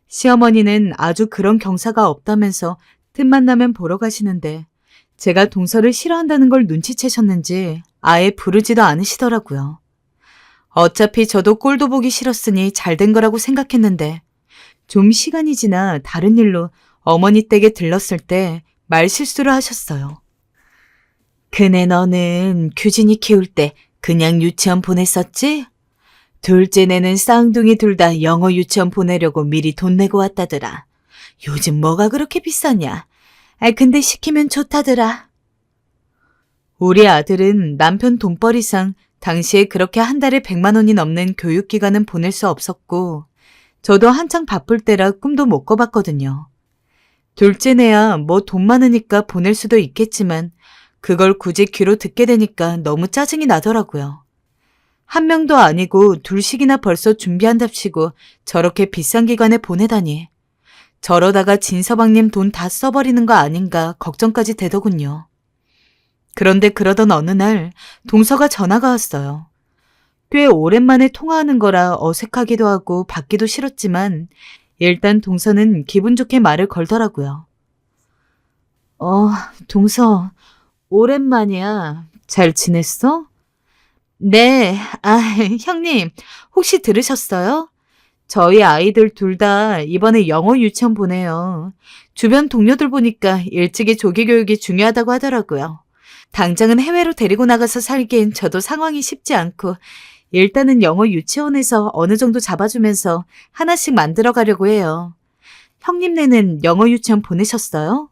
S2: 시어머니는 아주 그런 경사가 없다면서 틈만 나면 보러 가시는데 제가 동서를 싫어한다는 걸 눈치채셨는지 아예 부르지도 않으시더라고요. 어차피 저도 꼴도 보기 싫었으니 잘된 거라고 생각했는데 좀 시간이 지나 다른 일로 어머니 댁에 들렀을 때 말실수를 하셨어요. 그네 너는 규진이 키울 때 그냥 유치원 보냈었지? 둘째네는 쌍둥이 둘 다 영어 유치원 보내려고 미리 돈 내고 왔다더라. 요즘 뭐가 그렇게 비싸냐? 근데 시키면 좋다더라. 우리 아들은 남편 돈벌이상 당시에 그렇게 한 달에 100만 원이 넘는 교육기간은 보낼 수 없었고 저도 한창 바쁠 때라 꿈도 못 꿔봤거든요. 둘째네야 뭐 돈 많으니까 보낼 수도 있겠지만 그걸 굳이 귀로 듣게 되니까 너무 짜증이 나더라고요. 한 명도 아니고 둘씩이나 벌써 준비한답시고 저렇게 비싼 기관에 보내다니. 저러다가 진서방님 돈 다 써버리는 거 아닌가 걱정까지 되더군요. 그런데 그러던 어느 날 동서가 전화가 왔어요. 꽤 오랜만에 통화하는 거라 어색하기도 하고 받기도 싫었지만 일단 동서는 기분 좋게 말을 걸더라고요. 동서, 오랜만이야. 잘 지냈어? 네, 형님, 혹시 들으셨어요? 저희 아이들 둘 다 이번에 영어 유치원 보내요. 주변 동료들 보니까 일찍이 조기 교육이 중요하다고 하더라고요. 당장은 해외로 데리고 나가서 살기엔 저도 상황이 쉽지 않고 일단은 영어 유치원에서 어느 정도 잡아주면서 하나씩 만들어 가려고 해요. 형님네는 영어 유치원 보내셨어요?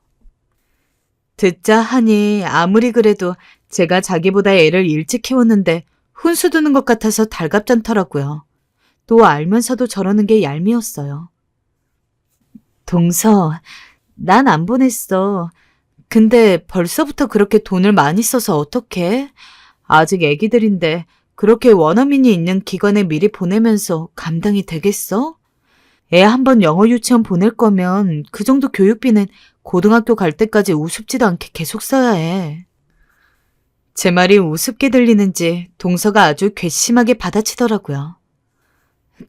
S2: 듣자 하니 아무리 그래도 제가 자기보다 애를 일찍 키웠는데 훈수 두는 것 같아서 달갑잖더라고요. 또 알면서도 저러는 게 얄미웠어요. 동서, 난 안 보냈어. 근데 벌써부터 그렇게 돈을 많이 써서 어떡해? 아직 애기들인데 그렇게 원어민이 있는 기관에 미리 보내면서 감당이 되겠어? 애 한번 영어 유치원 보낼 거면 그 정도 교육비는 고등학교 갈 때까지 우습지도 않게 계속 써야 해. 제 말이 우습게 들리는지 동서가 아주 괘씸하게 받아치더라고요.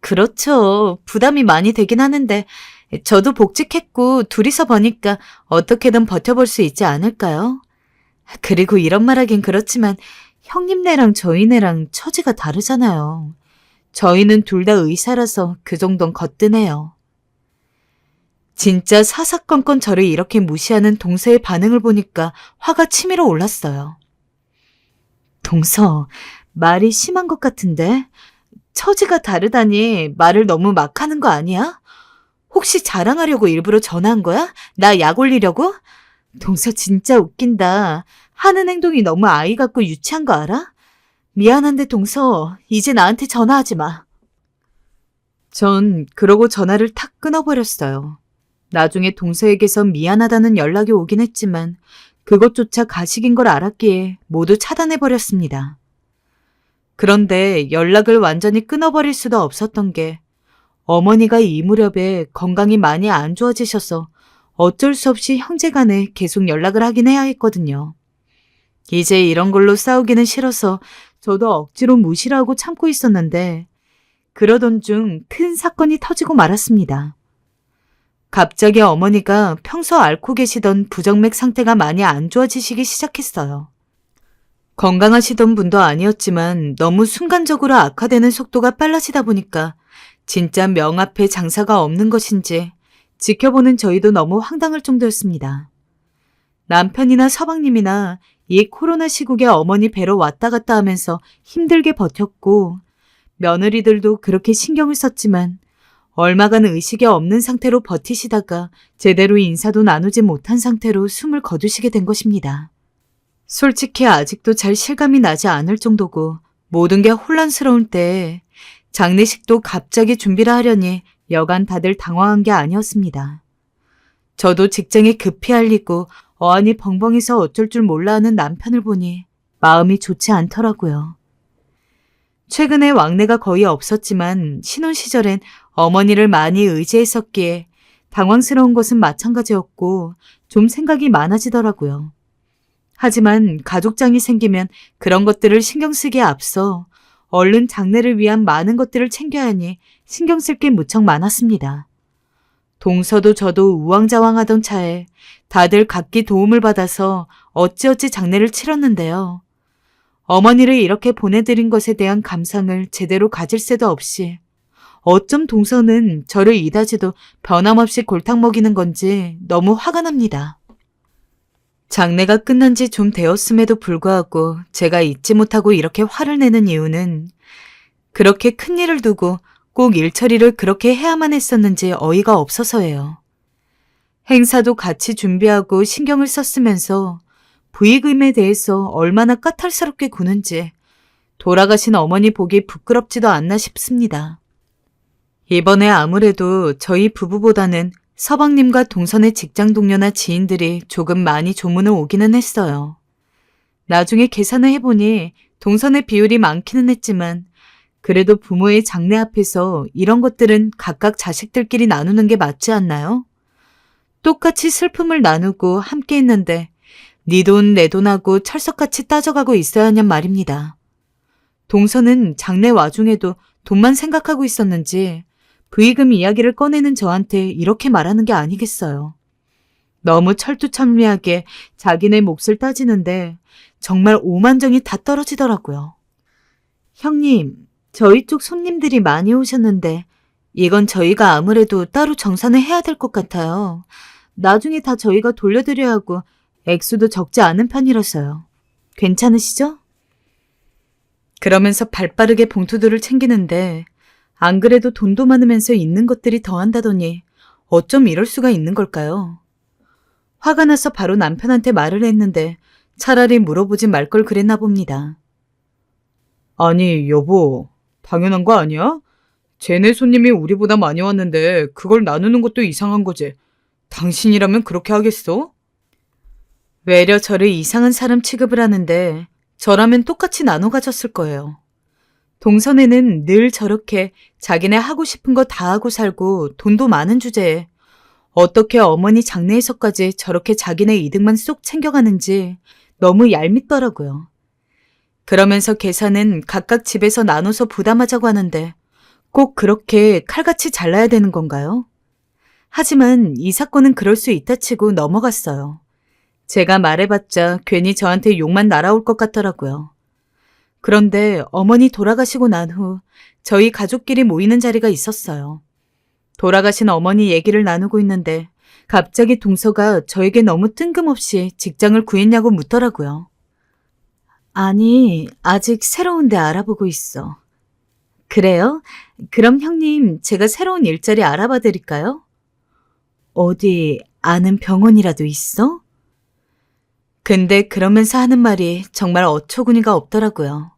S2: 그렇죠. 부담이 많이 되긴 하는데 저도 복직했고 둘이서 버니까 어떻게든 버텨볼 수 있지 않을까요? 그리고 이런 말 하긴 그렇지만 형님네랑 저희네랑 처지가 다르잖아요. 저희는 둘 다 의사라서 그 정도는 거뜬해요. 진짜 사사건건 저를 이렇게 무시하는 동서의 반응을 보니까 화가 치밀어 올랐어요. 동서, 말이 심한 것 같은데? 처지가 다르다니 말을 너무 막 하는 거 아니야? 혹시 자랑하려고 일부러 전화한 거야? 나 약 올리려고? 동서 진짜 웃긴다. 하는 행동이 너무 아이 같고 유치한 거 알아? 미안한데 동서, 이제 나한테 전화하지 마. 전 그러고 전화를 탁 끊어버렸어요. 나중에 동서에게서 미안하다는 연락이 오긴 했지만 그것조차 가식인 걸 알았기에 모두 차단해버렸습니다. 그런데 연락을 완전히 끊어버릴 수도 없었던 게 어머니가 이 무렵에 건강이 많이 안 좋아지셔서 어쩔 수 없이 형제간에 계속 연락을 하긴 해야 했거든요. 이제 이런 걸로 싸우기는 싫어서 저도 억지로 무시를 하고 참고 있었는데 그러던 중 큰 사건이 터지고 말았습니다. 갑자기 어머니가 평소 앓고 계시던 부정맥 상태가 많이 안 좋아지시기 시작했어요. 건강하시던 분도 아니었지만 너무 순간적으로 악화되는 속도가 빨라지다 보니까 진짜 명 앞에 장사가 없는 것인지 지켜보는 저희도 너무 황당할 정도였습니다. 남편이나 서방님이나 이 코로나 시국에 어머니 뵈러 왔다 갔다 하면서 힘들게 버텼고 며느리들도 그렇게 신경을 썼지만 얼마간 의식이 없는 상태로 버티시다가 제대로 인사도 나누지 못한 상태로 숨을 거두시게 된 것입니다. 솔직히 아직도 잘 실감이 나지 않을 정도고 모든 게 혼란스러울 때 장례식도 갑자기 준비를 하려니 여간 다들 당황한 게 아니었습니다. 저도 직장에 급히 알리고 어안이 벙벙해서 어쩔 줄 몰라 하는 남편을 보니 마음이 좋지 않더라고요. 최근에 왕래가 거의 없었지만 신혼 시절엔 어머니를 많이 의지했었기에 당황스러운 것은 마찬가지였고 좀 생각이 많아지더라고요. 하지만 가족장이 생기면 그런 것들을 신경 쓰기에 앞서 얼른 장례를 위한 많은 것들을 챙겨야 하니 신경 쓸 게 무척 많았습니다. 동서도 저도 우왕좌왕하던 차에 다들 각기 도움을 받아서 어찌어찌 장례를 치렀는데요. 어머니를 이렇게 보내드린 것에 대한 감상을 제대로 가질 새도 없이 어쩜 동서는 저를 이다지도 변함없이 골탕 먹이는 건지 너무 화가 납니다. 장례가 끝난 지 좀 되었음에도 불구하고 제가 잊지 못하고 이렇게 화를 내는 이유는 그렇게 큰 일을 두고 꼭 일처리를 그렇게 해야만 했었는지 어이가 없어서예요. 행사도 같이 준비하고 신경을 썼으면서 부익임에 대해서 얼마나 까탈스럽게 구는지 돌아가신 어머니 보기 부끄럽지도 않나 싶습니다. 이번에 아무래도 저희 부부보다는 서방님과 동선의 직장 동료나 지인들이 조금 많이 조문을 오기는 했어요. 나중에 계산을 해보니 동선의 비율이 많기는 했지만 그래도 부모의 장례 앞에서 이런 것들은 각각 자식들끼리 나누는 게 맞지 않나요? 똑같이 슬픔을 나누고 함께 했는데 네 돈 내 돈하고 철석같이 따져가고 있어야 하냔 말입니다. 동서는 장례 와중에도 돈만 생각하고 있었는지 부의금 이야기를 꺼내는 저한테 이렇게 말하는 게 아니겠어요. 너무 철두철미하게 자기네 몫을 따지는데 정말 오만정이 다 떨어지더라고요. 형님, 저희 쪽 손님들이 많이 오셨는데 이건 저희가 아무래도 따로 정산을 해야 될 것 같아요. 나중에 다 저희가 돌려드려야 하고 액수도 적지 않은 편이라서요. 괜찮으시죠? 그러면서 발빠르게 봉투들을 챙기는데 안 그래도 돈도 많으면서 있는 것들이 더한다더니 어쩜 이럴 수가 있는 걸까요? 화가 나서 바로 남편한테 말을 했는데 차라리 물어보지 말 걸 그랬나 봅니다. 아니, 여보, 당연한 거 아니야? 쟤네 손님이 우리보다 많이 왔는데 그걸 나누는 것도 이상한 거지. 당신이라면 그렇게 하겠어? 외려 저를 이상한 사람 취급을 하는데 저라면 똑같이 나눠 가졌을 거예요. 동선에는 늘 저렇게 자기네 하고 싶은 거 다 하고 살고 돈도 많은 주제에 어떻게 어머니 장례에서까지 저렇게 자기네 이득만 쏙 챙겨가는지 너무 얄밉더라고요. 그러면서 계산은 각각 집에서 나눠서 부담하자고 하는데 꼭 그렇게 칼같이 잘라야 되는 건가요? 하지만 이 사건은 그럴 수 있다 치고 넘어갔어요. 제가 말해봤자 괜히 저한테 욕만 날아올 것 같더라고요. 그런데 어머니 돌아가시고 난 후 저희 가족끼리 모이는 자리가 있었어요. 돌아가신 어머니 얘기를 나누고 있는데 갑자기 동서가 저에게 너무 뜬금없이 직장을 구했냐고 묻더라고요. 아니, 아직 새로운 데 알아보고 있어. 그래요? 그럼 형님, 제가 새로운 일자리 알아봐 드릴까요? 어디 아는 병원이라도 있어? 근데 그러면서 하는 말이 정말 어처구니가 없더라고요.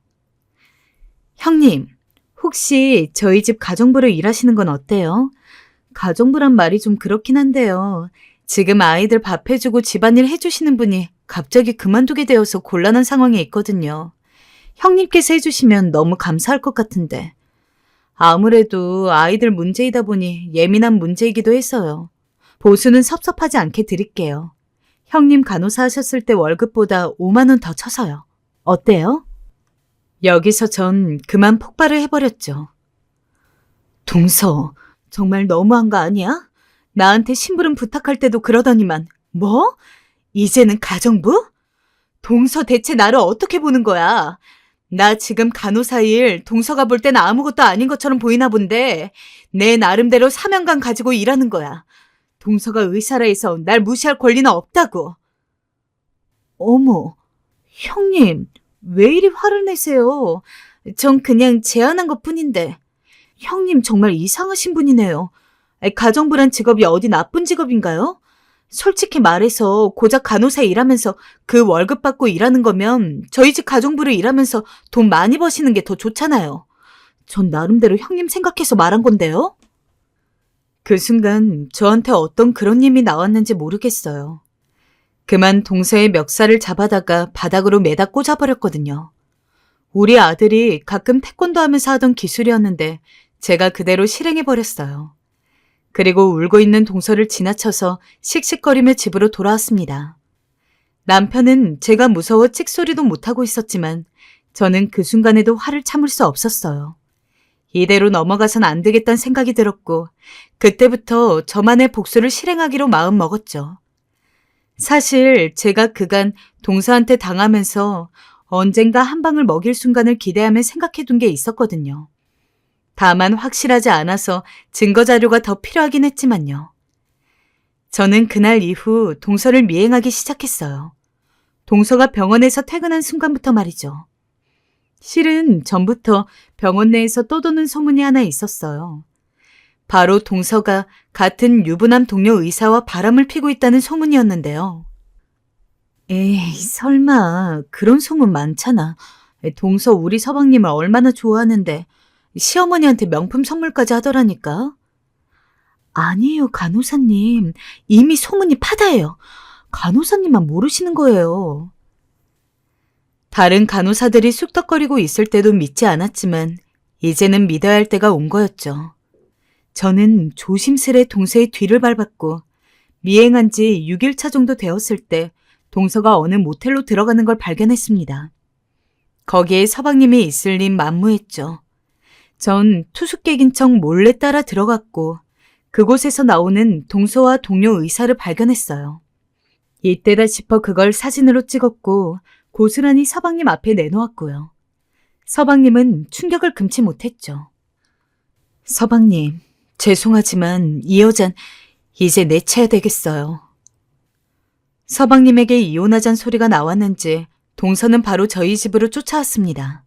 S2: 형님, 혹시 저희 집 가정부로 일하시는 건 어때요? 가정부란 말이 좀 그렇긴 한데요. 지금 아이들 밥 해주고 집안일 해주시는 분이 갑자기 그만두게 되어서 곤란한 상황에 있거든요. 형님께서 해주시면 너무 감사할 것 같은데. 아무래도 아이들 문제이다 보니 예민한 문제이기도 했어요. 보수는 섭섭하지 않게 드릴게요. 형님 간호사 하셨을 때 월급보다 5만 원 더 쳐서요. 어때요? 여기서 전 그만 폭발을 해버렸죠. 동서, 정말 너무한 거 아니야? 나한테 심부름 부탁할 때도 그러더니만. 뭐? 이제는 가정부? 동서 대체 나를 어떻게 보는 거야? 나 지금 간호사 일 동서가 볼 땐 아무것도 아닌 것처럼 보이나 본데 내 나름대로 사명감 가지고 일하는 거야. 동서가 의사라 해서 날 무시할 권리는 없다고. 어머, 형님, 왜 이리 화를 내세요? 전 그냥 제안한 것뿐인데. 형님 정말 이상하신 분이네요. 가정부란 직업이 어디 나쁜 직업인가요? 솔직히 말해서 고작 간호사 일하면서 그 월급 받고 일하는 거면 저희 집 가정부를 일하면서 돈 많이 버시는 게 더 좋잖아요. 전 나름대로 형님 생각해서 말한 건데요. 그 순간 저한테 어떤 그런 힘이 나왔는지 모르겠어요. 그만 동서의 멱살을 잡아다가 바닥으로 매다 꽂아버렸거든요. 우리 아들이 가끔 태권도 하면서 하던 기술이었는데 제가 그대로 실행해버렸어요. 그리고 울고 있는 동서를 지나쳐서 씩씩거리며 집으로 돌아왔습니다. 남편은 제가 무서워 찍소리도 못하고 있었지만 저는 그 순간에도 화를 참을 수 없었어요. 이대로 넘어가선 안 되겠다는 생각이 들었고 그때부터 저만의 복수를 실행하기로 마음먹었죠. 사실 제가 그간 동서한테 당하면서 언젠가 한 방을 먹일 순간을 기대하며 생각해둔 게 있었거든요. 다만 확실하지 않아서 증거자료가 더 필요하긴 했지만요. 저는 그날 이후 동서를 미행하기 시작했어요. 동서가 병원에서 퇴근한 순간부터 말이죠. 실은 전부터 병원 내에서 떠도는 소문이 하나 있었어요. 바로 동서가 같은 유부남 동료 의사와 바람을 피고 있다는 소문이었는데요. 에이, 설마 그런 소문 많잖아. 동서 우리 서방님을 얼마나 좋아하는데 시어머니한테 명품 선물까지 하더라니까. 아니에요, 간호사님. 이미 소문이 파다해요. 간호사님만 모르시는 거예요. 다른 간호사들이 쑥덕거리고 있을 때도 믿지 않았지만 이제는 믿어야 할 때가 온 거였죠. 저는 조심스레 동서의 뒤를 밟았고 미행한 지 6일차 정도 되었을 때 동서가 어느 모텔로 들어가는 걸 발견했습니다. 거기에 서방님이 있을 림 만무했죠. 전 투숙객인 척 몰래 따라 들어갔고 그곳에서 나오는 동서와 동료 의사를 발견했어요. 이때다 싶어 그걸 사진으로 찍었고 고스란히 서방님 앞에 내놓았고요. 서방님은 충격을 금치 못했죠. 서방님, 죄송하지만 이 여잔 이제 내쳐야 되겠어요. 서방님에게 이혼하자는 소리가 나왔는지 동서는 바로 저희 집으로 쫓아왔습니다.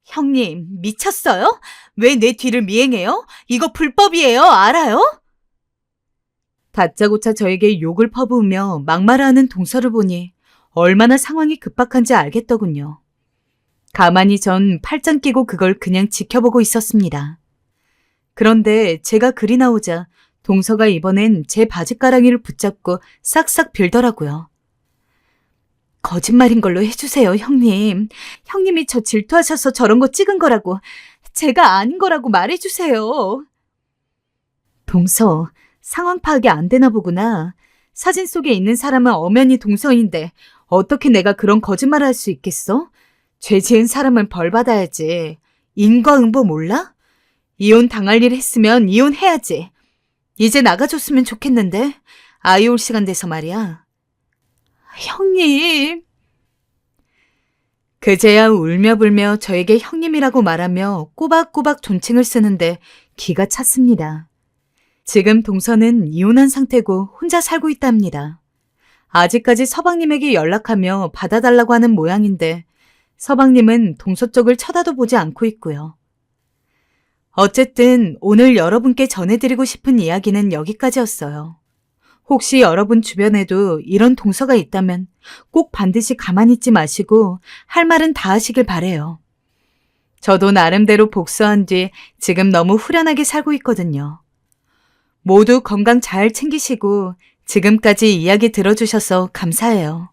S2: 형님, 미쳤어요? 왜 내 뒤를 미행해요? 이거 불법이에요, 알아요? 다짜고짜 저에게 욕을 퍼부으며 막말하는 동서를 보니 얼마나 상황이 급박한지 알겠더군요. 가만히 전 팔짱 끼고 그걸 그냥 지켜보고 있었습니다. 그런데 제가 그리 나오자 동서가 이번엔 제 바지가랑이를 붙잡고 싹싹 빌더라고요. 거짓말인 걸로 해주세요, 형님. 형님이 저 질투하셔서 저런 거 찍은 거라고, 제가 아닌 거라고 말해주세요. 동서, 상황 파악이 안 되나 보구나. 사진 속에 있는 사람은 엄연히 동서인데 어떻게 내가 그런 거짓말을 할 수 있겠어? 죄 지은 사람은 벌 받아야지. 인과응보 몰라? 이혼 당할 일 했으면 이혼해야지. 이제 나가줬으면 좋겠는데 아이 올 시간 돼서 말이야. 형님. 그제야 울며불며 저에게 형님이라고 말하며 꼬박꼬박 존칭을 쓰는데 기가 찼습니다. 지금 동서는 이혼한 상태고 혼자 살고 있답니다. 아직까지 서방님에게 연락하며 받아달라고 하는 모양인데 서방님은 동서 쪽을 쳐다도 보지 않고 있고요. 어쨌든 오늘 여러분께 전해드리고 싶은 이야기는 여기까지였어요. 혹시 여러분 주변에도 이런 동서가 있다면 꼭 반드시 가만히 있지 마시고 할 말은 다 하시길 바래요. 저도 나름대로 복수한 뒤 지금 너무 후련하게 살고 있거든요. 모두 건강 잘 챙기시고 지금까지 이야기 들어주셔서 감사해요.